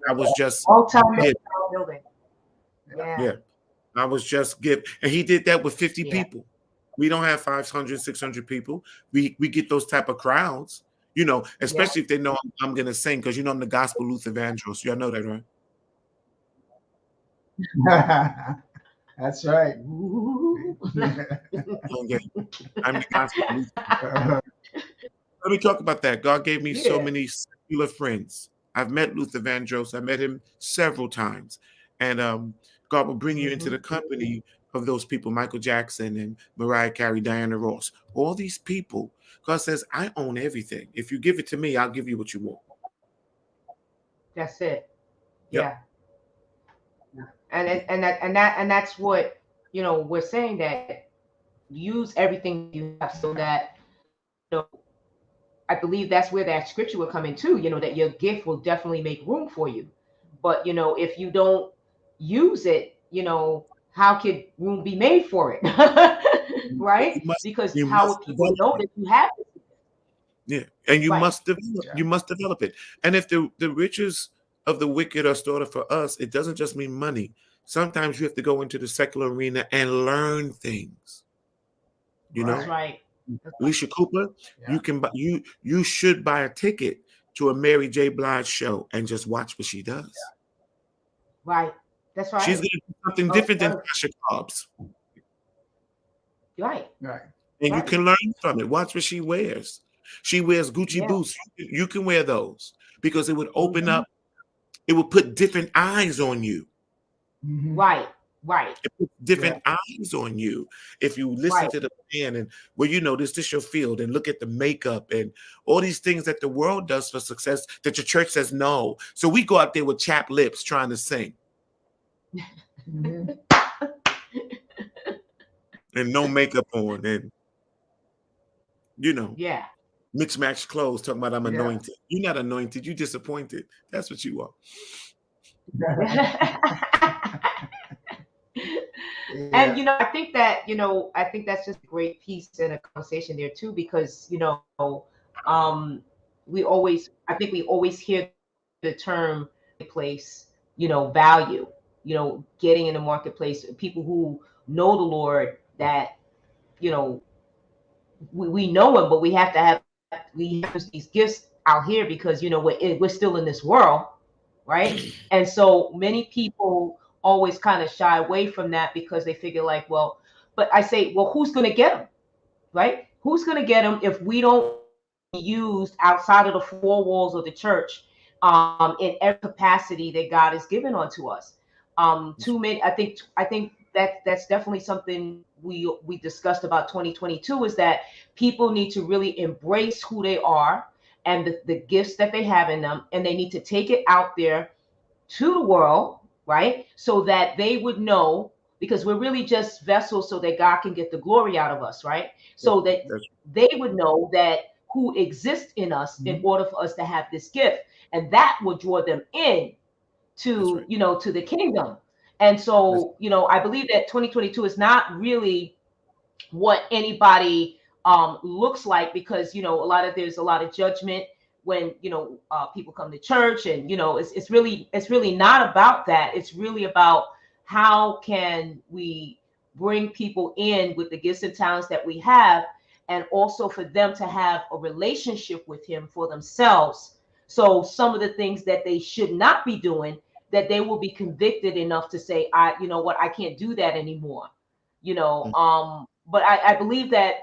I was just multi-million-dollar building. Yeah. I was just give, and he did that with 50 people. We don't have 500, 600 people. We get those type of crowds, you know, especially if they know I'm going to sing, because you know I'm the gospel youth evangelist. Y'all know that, right? That's right. I'm the gospel youth. Let me talk about that. God gave me so many secular friends. I've met Luther Vandross. I met him several times. And God will bring you into the company of those people, Michael Jackson and Mariah Carey, Diana Ross. All these people, God says, I own everything. If you give it to me, I'll give you what you want. That's it. Yep. Yeah. And that's what, you know, we're saying, that use everything you have so that, you know, I believe that's where that scripture will come in too, you know, that your gift will definitely make room for you. But, you know, if you don't use it, you know, how could room be made for it? Right? Because how would people know that you have it? Yeah. And you must develop it. And if the riches of the wicked are stored up for us, it doesn't just mean money. Sometimes you have to go into the secular arena and learn things. You know? That's right. Alicia Cooper, you can buy, you should buy a ticket to a Mary J. Blige show and just watch what she does. Right. That's right. She's going to do something different than Tasha Cobbs. Right. And you can learn from it. Watch what she wears. She wears Gucci Yeah. boots. You can wear those because it would open Mhm. up. It would put different eyes on you. Mhm. Right. Right. It puts different eyes on you if you listen Right. to the man and well, you know, this your field and look at the makeup and all these things that the world does for success that your church says no. So we go out there with chapped lips trying to sing Mhm. and no makeup on and you know, Yeah. mixed match clothes talking about I'm Yeah. anointed. You're not anointed, you disappointed. That's what you are. Yeah. And I think that's just a great piece in a conversation there too, because um, I think we always hear the term place, value, getting in the marketplace, people who know the Lord that you know we know Him, but we have these gifts out here because we're still in this world, right? And so many people always kind of shy away from that because they figure like, well, but I say, well, who's going to get them, right? Who's going to get them if we don't use outside of the four walls of the church in every capacity that God has given unto us? Too many. I think that's definitely something we discussed about 2022 is that people need to really embrace who they are and the gifts that they have in them, and they need to take it out there to the world, right? So that they would know, because we're really just vessels so that God can get the glory out of us, right? So that That's they would know that who exists in us in Mhm. order for us to have this gift. And that will draw them in that's right. to the kingdom. And That's so, I believe that 2022 is not really what anybody looks like, because there's a lot of judgment when people come to church, and it's really not about that. It's really about how can we bring people in with the gifts and talents that we have, and also for them to have a relationship with Him for themselves. So some of the things that they should not be doing, that they will be convicted enough to say, I can't do that anymore. But I believe that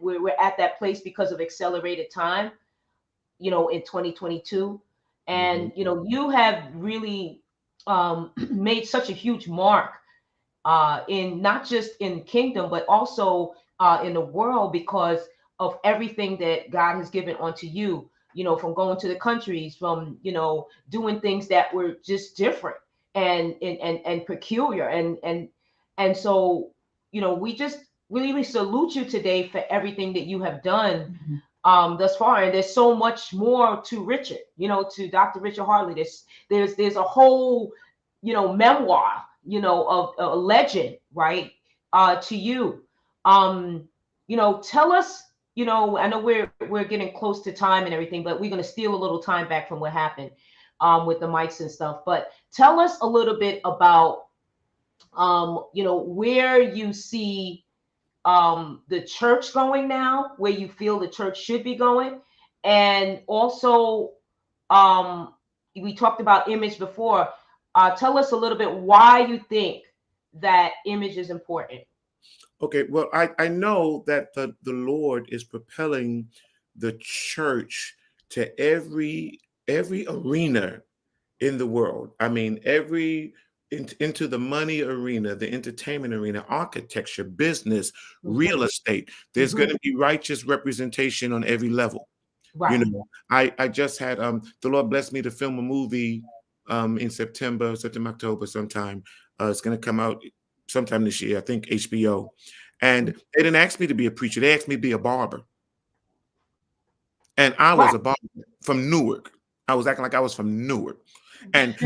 we're at that place because of accelerated time, in 2022. Mhm. And you have really made such a huge mark in not just in kingdom, but also in the world, because of everything that God has given unto you. From going to the countries, from doing things that were just different and peculiar, and so we just really salute you today for everything that you have done Mhm. thus far. And there's so much more to Richard, to Dr. Richard Hartley. There's a whole memoir, of a legend, right? To you. Tell us, I know we're getting close to time and everything, but we're gonna steal a little time back from what happened with the mics and stuff. But tell us a little bit about where you see the church going now, where you feel the church should be going. And also, we talked about image before. Tell us a little bit why you think that image is important. Okay, well, I know that the Lord is propelling the church to every arena in the world. I mean, into the money arena, the entertainment arena, architecture, business, Mhm. real estate. There's going Mhm. to be righteous representation on every level. You Right. know, I just had the Lord blessed me to film a movie in September, October sometime. It's going to come out sometime this year, I think HBO. And Mhm. they didn't ask me to be a preacher. They asked me to be a barber. And I was Right. a barber from Newark. I was acting like I was from Newark. And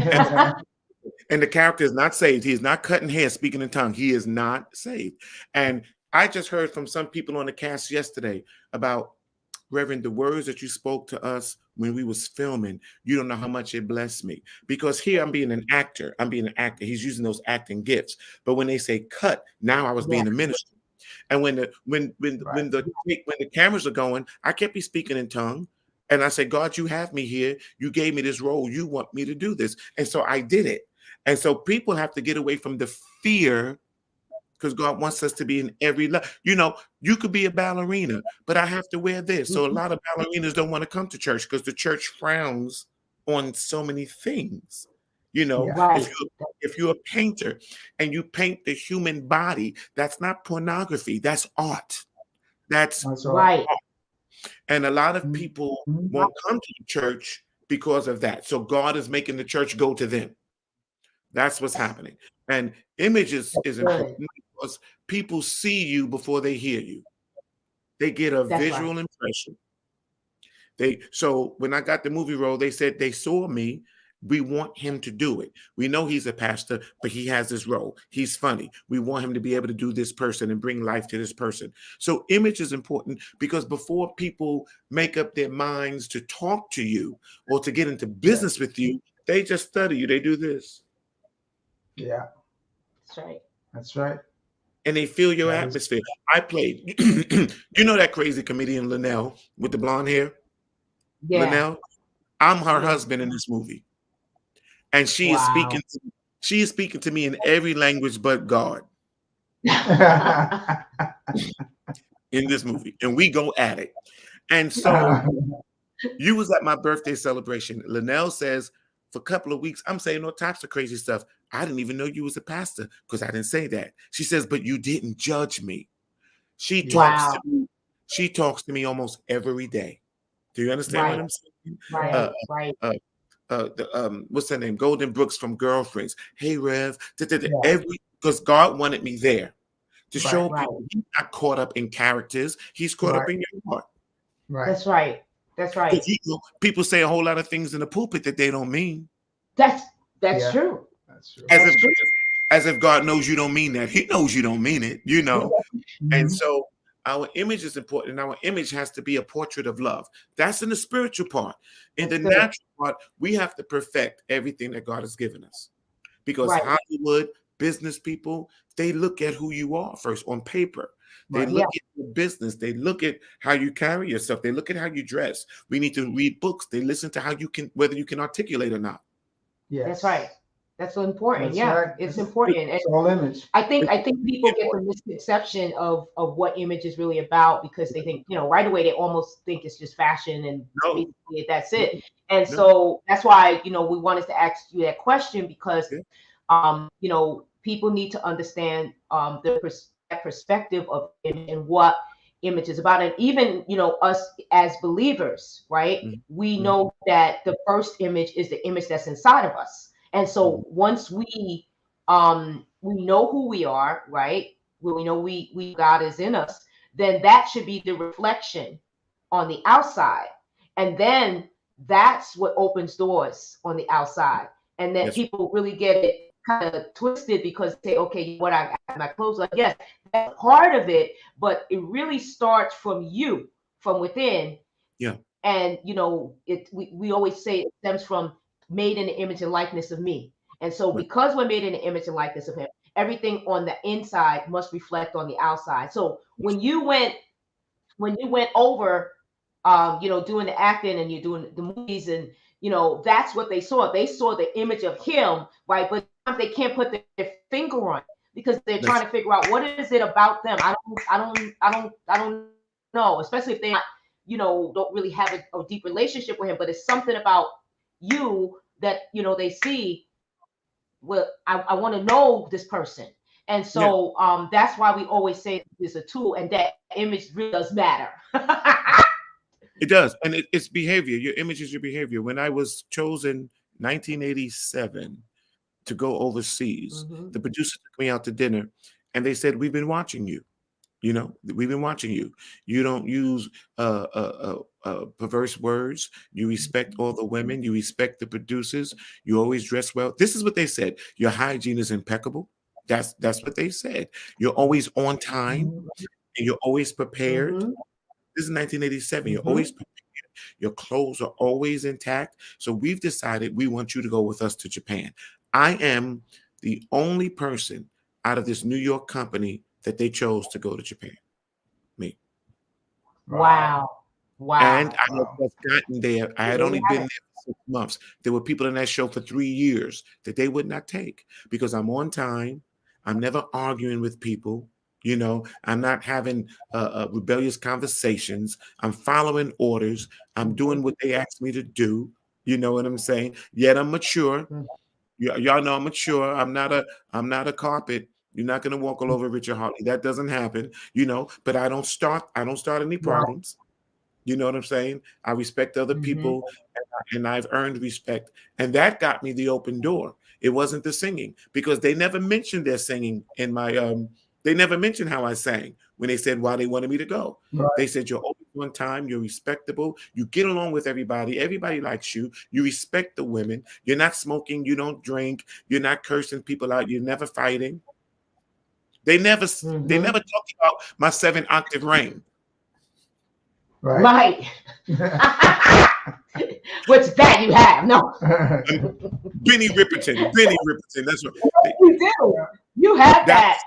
and the character is not saved. He is not cutting hair, speaking in tongue. He is not saved. And I just heard from some people on the cast yesterday about, Reverend, the words that you spoke to us when we was filming, you don't know how much it blessed me. Because here I'm being an actor. I'm being an actor. He's using those acting gifts. But when they say cut, now I was Yeah. being a minister. And when the Right. when the cameras are going, I can't be speaking in tongue. And I said, God, you have me here. You gave me this role. You want me to do this. And so I did it. And so people have to get away from the fear, because God wants us to be in every level. You could be a ballerina, but I have to wear this. So a lot of ballerinas don't want to come to church because the church frowns on so many things. You know, Yeah. Right. if you're a painter and you paint the human body, that's not pornography. That's art. That's That's all. Right. and a lot of Mhm. people won't come to the church because of that. So God is making the church go to them. That's what's happening. And images is Good. important because people see you before they hear you. They get a That's right. visual impression. So when I got the movie role, they said they saw me. We want him to do it. We know he's a pastor, but he has this role. He's funny. We want him to be able to do this person and bring life to this person. So image is important because before people make up their minds to talk to you or to get into business with you, they just study you. They do this. Yeah, That's right. that's right. And they feel your That is atmosphere. I played, you know that crazy comedian Linnell with the blonde hair? Yeah. Linnell? I'm her Yeah. husband in this movie. And Wow. she is speaking to me in every language but God in this movie. And we go at it. And so you was at my birthday celebration. Linnell says, for a couple of weeks, I'm saying all types of crazy stuff. I didn't even know you was a pastor because I didn't say that. She says, but you didn't judge me. She Yeah. talks Wow. to me. She talks to me almost every day. Do you understand what Right. I'm saying? Right. Right. What's her name? Golden Brooks from Girlfriends. Hey, Rev. Yeah. Because God wanted me there to show Right. Right. people he's not caught up in characters. He's caught up Right. in your heart. Right. That's right. That's right. Because people say a whole lot of things in the pulpit that they don't mean. That's Yeah. true. That's true. As That's if true. as if God knows you don't mean that. He knows you don't mean it, you know. And Mhm. so our image is important. Our image has to be a portrait of love. That's in the spiritual part. In the That's good. natural part, we have to perfect everything that God has given us. Because Right. Hollywood, business people, they look at who you are first on paper. They Right. look Yeah. at your business. They look at how you carry yourself. They look at how you dress. We need to read books. They listen to how you can, whether you can articulate or not. Yes. That's right. That's so important. That's Yeah, right. it's It's important. And all image. I think people get the misconception of what image is really about because they think, right away they almost think it's just fashion and No, basically that's it. And no. so that's why, we wanted to ask you that question because Yeah. people need to understand that perspective of image and what image is about. And even, us as believers, right? Mhm. We Mhm. know that the first image is the image that's inside of us. And so Mhm. once we know who we are, right? When we know we God is in us, then that should be the reflection on the outside. And then that's what opens doors on the outside. And that Yes. people really get it kind of twisted because they say, okay, what I got my clothes on. Yes, that's part of it, but it really starts from you, from within. Yeah. And we always say it stems from made in the image and likeness of me. And so Right. because we're made in the image and likeness of him, everything on the inside must reflect on the outside. So when you went over doing the acting and you're doing the movies and that's what they saw. They saw the image of him, right? But they can't put their finger on it because they're That's trying to figure out what is it about them. I don't know, especially if they don't really have a deep relationship with him, but it's something about you that they see. Well, I want to know this person. And yeah. so that's why we always say it's a tool and that image really does matter. It does. And it's behavior. Your image is your behavior. When I was chosen 1987 to go overseas, Mhm. the producer took me out to dinner and they said, we've been watching you. We've been watching you. You don't use perverse words. You respect all the women. You respect the producers. You always dress well. This is what they said. Your hygiene is impeccable. That's what they said. You're always on time Mhm. and you're always prepared. Mhm. This is 1987. You're Mhm. always prepared. Your clothes are always intact. So we've decided we want you to go with us to Japan. I am the only person out of this New York company that they chose to go to Japan. Me. Wow. And Wow. I had Wow. just gotten there. I had There you only have been it. there for 6 months. There were people in that show for 3 years that they would not take because I'm on time. I'm never arguing with people. You know, I'm not having rebellious conversations. I'm following orders. I'm doing what they asked me to do. You know what I'm saying? Yet I'm mature. Y'all know I'm mature. I'm not a carpet. You're not gonna walk all over Richard Hartley. That doesn't happen, you know. But I don't start any problems. You know what I'm saying? I respect other people, and I've earned respect, and that got me the open door. It wasn't the singing, because they never mentioned their singing in my They never mentioned how I sang when they said why they wanted me to go. Right. They said you're always on time, you're respectable, you get along with everybody likes you, you respect the women, you're not smoking, you don't drink, you're not cursing people out, you're never fighting. They never talked about my 7-octave range. Right. What's that you have? No. Benny Ripperton. That's what You do. You have that.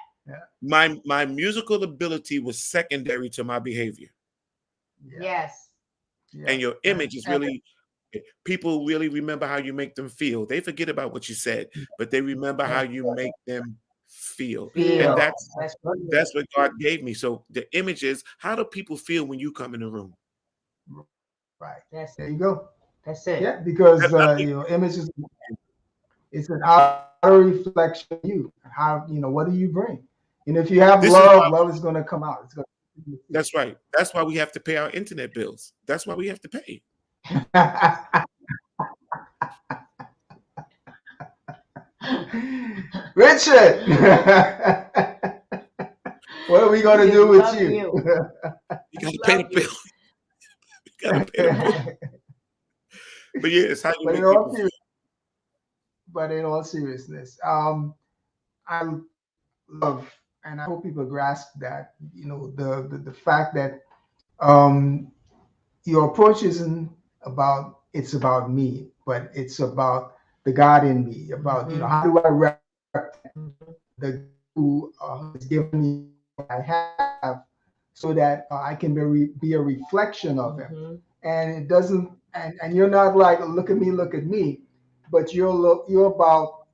My musical ability was secondary to my behavior. Yes. And your image is really, people really remember how you make them feel. They forget about what you said, but they remember how you make them feel. And that's what God gave me. So the image is, how do people feel when you come in the room? Right. There you go. That's it. Yeah, because you know, image is, it's an outer reflection of you. How, you know, what do you bring? And if you have love, love is going to come out. It's going to. That's right. That's why we have to pay our internet bills. That's why we have to pay. Richard, what are we going to do with you? You got to pay the bill. You got to pay the bill. But yeah, it's how you make people feel. But in all seriousness, I love, and I hope people grasp that, you know, the fact that your approach isn't about, it's about me, but it's about the God in me, about, you know, how do I represent the who has given me what I have, so that I can be a reflection of him. And it doesn't, and you're not like, look at me, but you're about,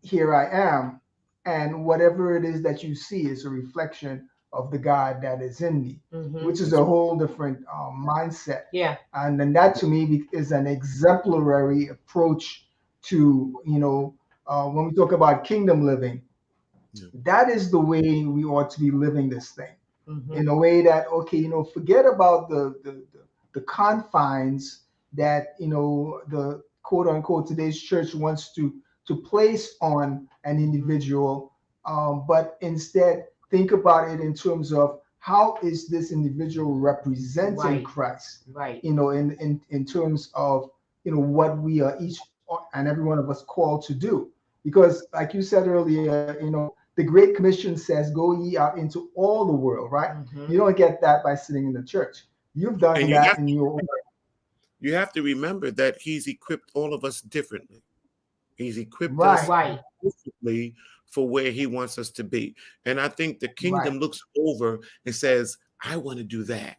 here I am, and whatever it is that you see is a reflection of the God that is in me, which is a whole different mindset. Yeah. And then that to me is an exemplary approach to, you know, when we talk about kingdom living, that is the way we ought to be living this thing, in a way that, okay, you know, forget about the confines that, you know, the quote unquote today's church wants to place on an individual, but instead think about it in terms of, how is this individual representing Christ? Right. You know, in terms of, you know, what we are each and every one of us called to do. Because like you said earlier, you know, the Great Commission says, go ye out into all the world, right? You don't get that by sitting in the church. You've done that in your own. You have to remember that he's equipped all of us differently. He's equipped us differently for where he wants us to be. And I think the kingdom looks over and says, I want to do that.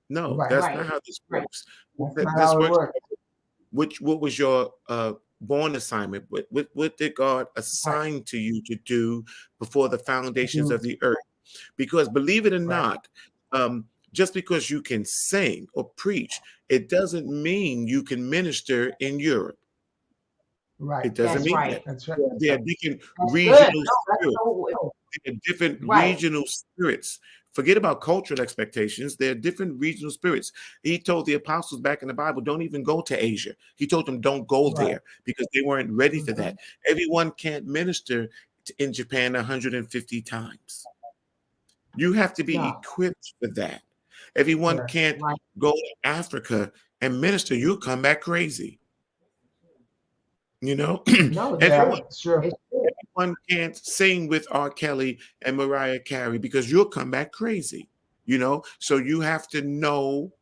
No, that's not how this works. This works. What was your born assignment? What did God assign to you to do before the foundations of the earth? Because believe it or not, just because you can sing or preach, it doesn't mean you can minister in Europe. Right. It doesn't mean that. That's right. There are different regional spirits. There are different regional spirits. Forget about cultural expectations. There are different regional spirits. He told the apostles back in the Bible, don't even go to Asia. He told them, don't go there, because they weren't ready for that. Everyone can't minister in Japan 150 times. You have to be equipped for that. Everyone can't go to Africa and minister. You'll come back crazy. You know, everyone can't sing with R. Kelly and Mariah Carey, because you'll come back crazy. You know, so you have to know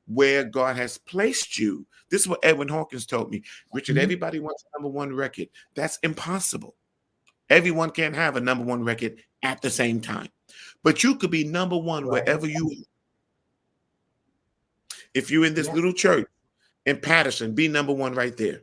where God has placed you. This is what Edwin Hawkins told me. Richard, everybody wants a #1 record. That's impossible. Everyone can't have a #1 record at the same time, but you could be #1 wherever you are. If you're in this little church in Patterson, be #1 right there.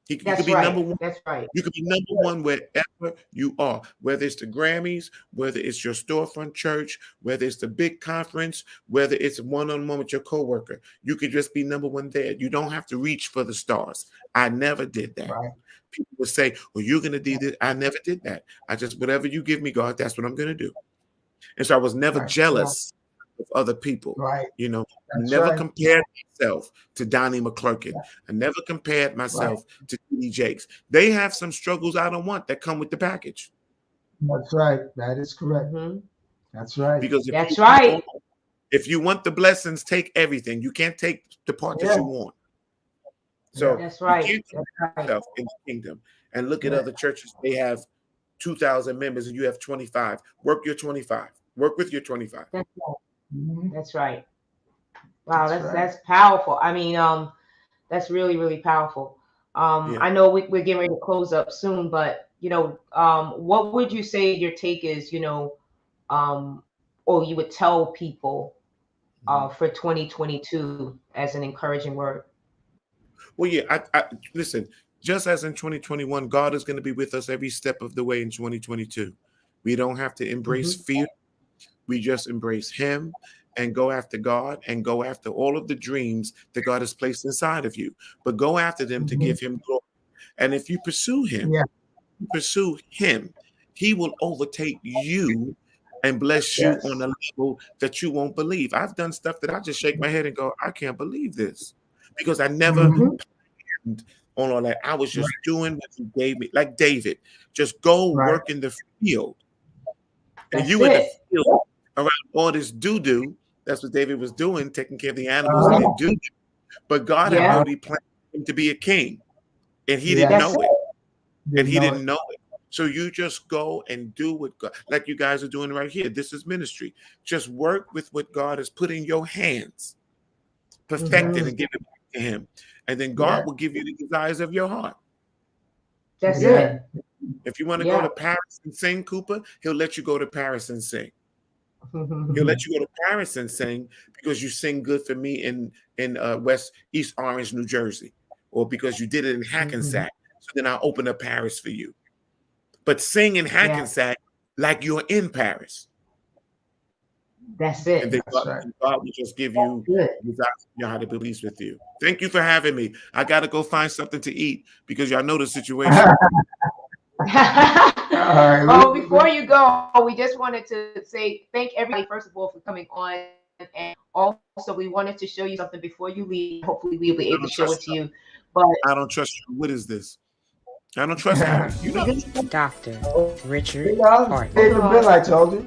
You could That's be number right. one. That's right. You could be number one wherever you are, whether it's the Grammys, whether it's your storefront church, whether it's the big conference, whether it's one-on-one with your coworker. You could just be number one there. You don't have to reach for the stars. I never did that. Right. People would say, well, you're going to do this. I never did that. I just, whatever you give me, God, that's what I'm going to do. And so I was never Right. jealous of other people. Right. You know, I That's never right. compared myself to Donnie McClurkin. I never compared myself to T.D. Jakes. They have some struggles I don't want that come with the package. That's right. That is correct. Mm-hmm. That's right. Because That's right. if you want the blessings, take everything. You can't take the part that you want. So that's right. you can't That's right. yourself in the kingdom. And look at other churches. They have 2,000 members and you have 25. Work your 25. Work with your 25. That's right. Mhm. That's right. Wow, That's right. that's powerful. I mean, that's really, really powerful. Yeah. I know we're getting ready to close up soon, but what would you say your take is, or you would tell people for 2022 as an encouraging word? Well, yeah, I listen, just as in 2021, God is going to be with us every step of the way in 2022. We don't have to embrace fear. We just embrace him and go after God and go after all of the dreams that God has placed inside of you. But go after them to give him glory. And if you pursue him, he will overtake you and bless you on a level that you won't believe. I've done stuff that I just shake my head and go, I can't believe this. Because I never planned on all that. I was just doing what he gave me. Like David, just go work in the field. And you in the field around all this doo-doo. That's what David was doing, taking care of the animals and their doo-doo. But God had already planned him to be a king. And he didn't know it. And he didn't know it. So you just go and do what God, like you guys are doing right here. This is ministry. Just work with what God has put in your hands. Perfect it and give it back to him. And then God will give you the desires of your heart. That's it. If you want to go to Paris and sing, Cooper, he'll let you go to Paris and sing. He'll let you go to Paris and sing because you sing good for me in East Orange, New Jersey, or because you did it in Hackensack. So then I'll open up Paris for you. But sing in Hackensack like you're in Paris. That's it. And then God will just give you how to be pleased with you. Thank you for having me. I got to go find something to eat because y'all know the situation. Oh, before you go, we just wanted to say thank everybody, first of all, for coming on. And also, we wanted to show you something before you leave. Hopefully, we'll be able to show it to you. But I don't trust you. What is this? I don't trust Harry. You know, Dr. Richard Hartley. Hey, Bill, I told you.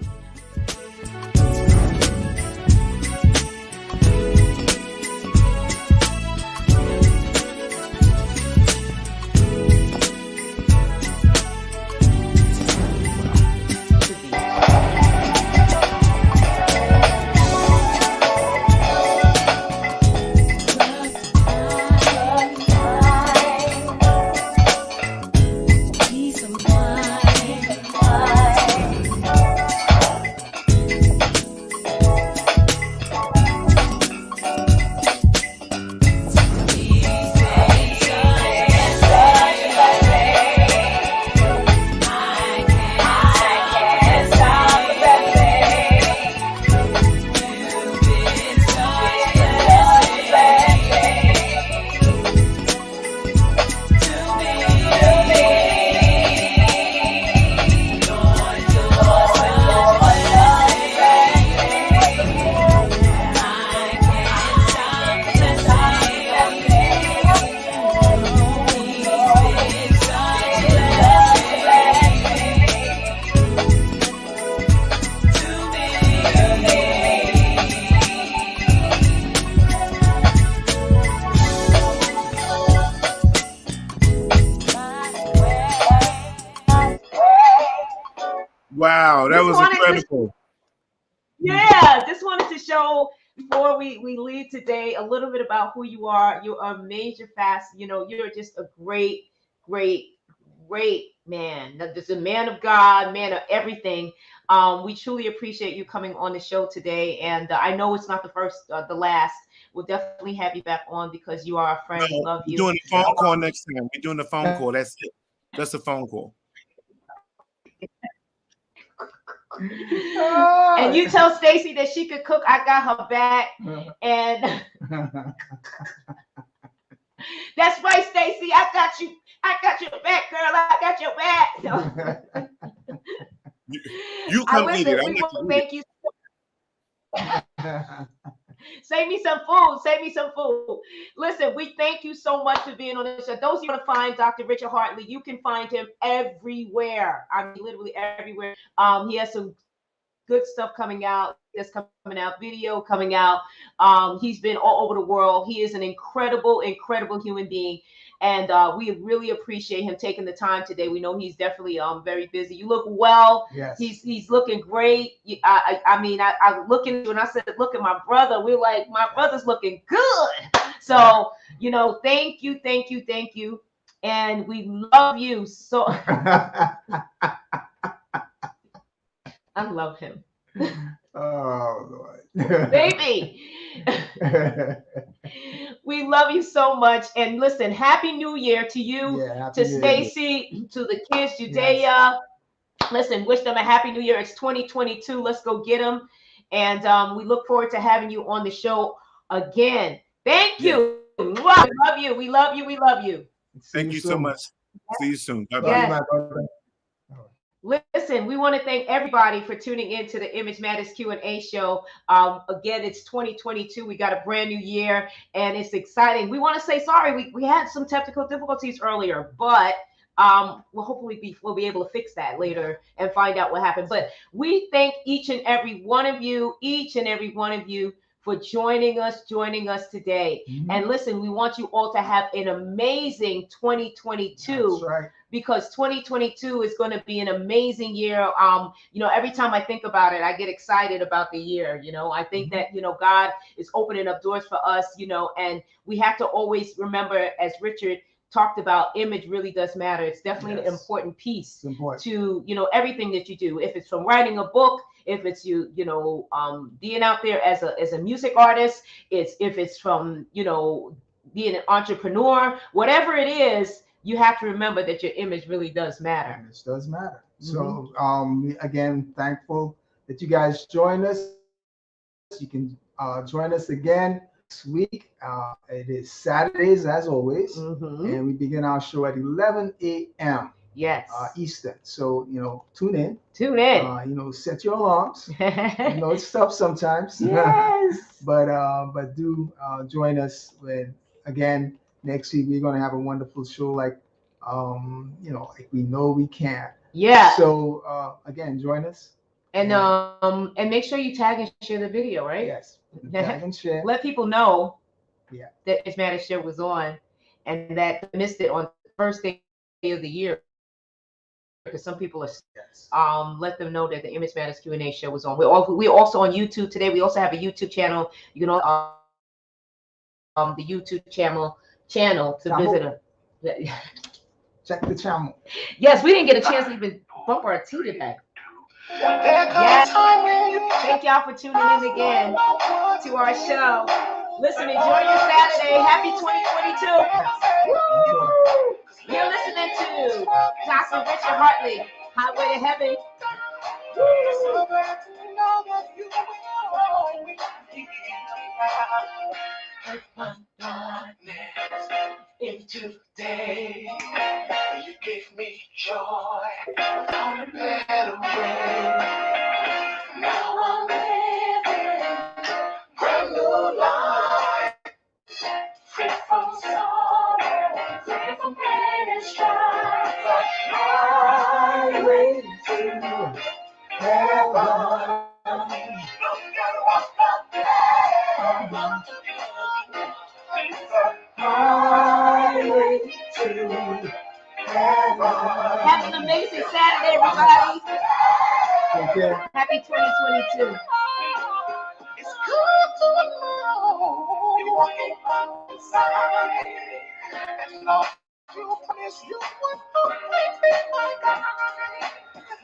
Wow, that was incredible. Just wanted to show before we leave today a little bit about who you are. You're a major facet. You're just a great man. Just a man of God, man of everything. We truly appreciate you coming on the show today. And I know it's not the first, the last, we'll definitely have you back on because you are our friend. We love you. We're doing a phone call next time. We're doing a phone call. That's it. Just a phone call. And you tell Stacy that she could cook. I got her back. And that's right, Stacy. I got you. I got your back, girl. I got your back. You come eat it. We will thank you. Save me some food. Save me some food. Listen, we thank you so much for being on this show. Those you want to find Dr. Richard Hartley, you can find him everywhere. I mean, literally everywhere. He has some good stuff coming out. That's coming out, video coming out. He's been all over the world. He is an incredible, incredible human being. And we really appreciate him taking the time today. We know he's definitely very busy. You look well. Yes. He's looking great. I mean, I look at you and I said, look at my brother. We're like, my brother's looking good. So, you know, thank you. And we love you so. I love him. Oh, Lord. Baby. We love you so much. And listen, Happy New Year to you, to Stacy, to the kids, Judea. Yes. Listen, wish them a Happy New Year. It's 2022. Let's go get them. And we look forward to having you on the show again. Thank you. We love you. We love you. We love you. Thank you so much. See you soon. Bye-bye. Yes. Listen, we want to thank everybody for tuning in to the Image Matters Q&A show. Again, it's 2022. We got a brand new year, and it's exciting. We want to say sorry. We had some technical difficulties earlier, but we'll hopefully we'll be able to fix that later and find out what happened. But we thank each and every one of you, for joining us today. Mm-hmm. And listen, we want you all to have an amazing 2022. That's right. Because 2022 is going to be an amazing year. You know, every time I think about it, I get excited about the year. You know, I think that, you know, God is opening up doors for us, you know, and we have to always remember, as Richard talked about, image really does matter. It's definitely an important piece to, you know, everything that you do. If it's from writing a book, if it's you know, being out there as a music artist, if it's from, you know, being an entrepreneur, whatever it is, you have to remember that your image really does matter. Image does matter. Mm-hmm. So again, thankful that you guys joined us. You can join us again next week. It is Saturdays as always, and we begin our show at 11 a.m. Yes. Eastern. So, you know, tune in. You know, set your alarms. You know, it's tough sometimes. Yes. but do join us when, again, next week we're going to have a wonderful show like you know, like we know we can. Yeah. So again, join us. And make sure you tag and share the video, right? Yes. Tag and share. Let people know that Image Matters show was on and that they missed it on the first day of the year. Because some people are let them know that the Image Matters Q&A show was on. We're also on YouTube today. We also have a YouTube channel. You can the YouTube channel to visit us. Check the channel. Yes, we didn't get a chance to even bump our tea today. Yes. Thank y'all for tuning in again to our show. Listen, enjoy your Saturday. Happy 2022. You're listening to Dr. Richard Hartley, Highway to Heaven. Into day, you gave me joy on a better way. Now I'm living brand new life, free from sorrow, free from pain and strife. Highway to heaven. Look at what's up there. Highway to heaven. Have an amazing Saturday, everybody. Okay. Happy 2022. It's good to know you're walking by side. And Lord, you promise you would not make me like that.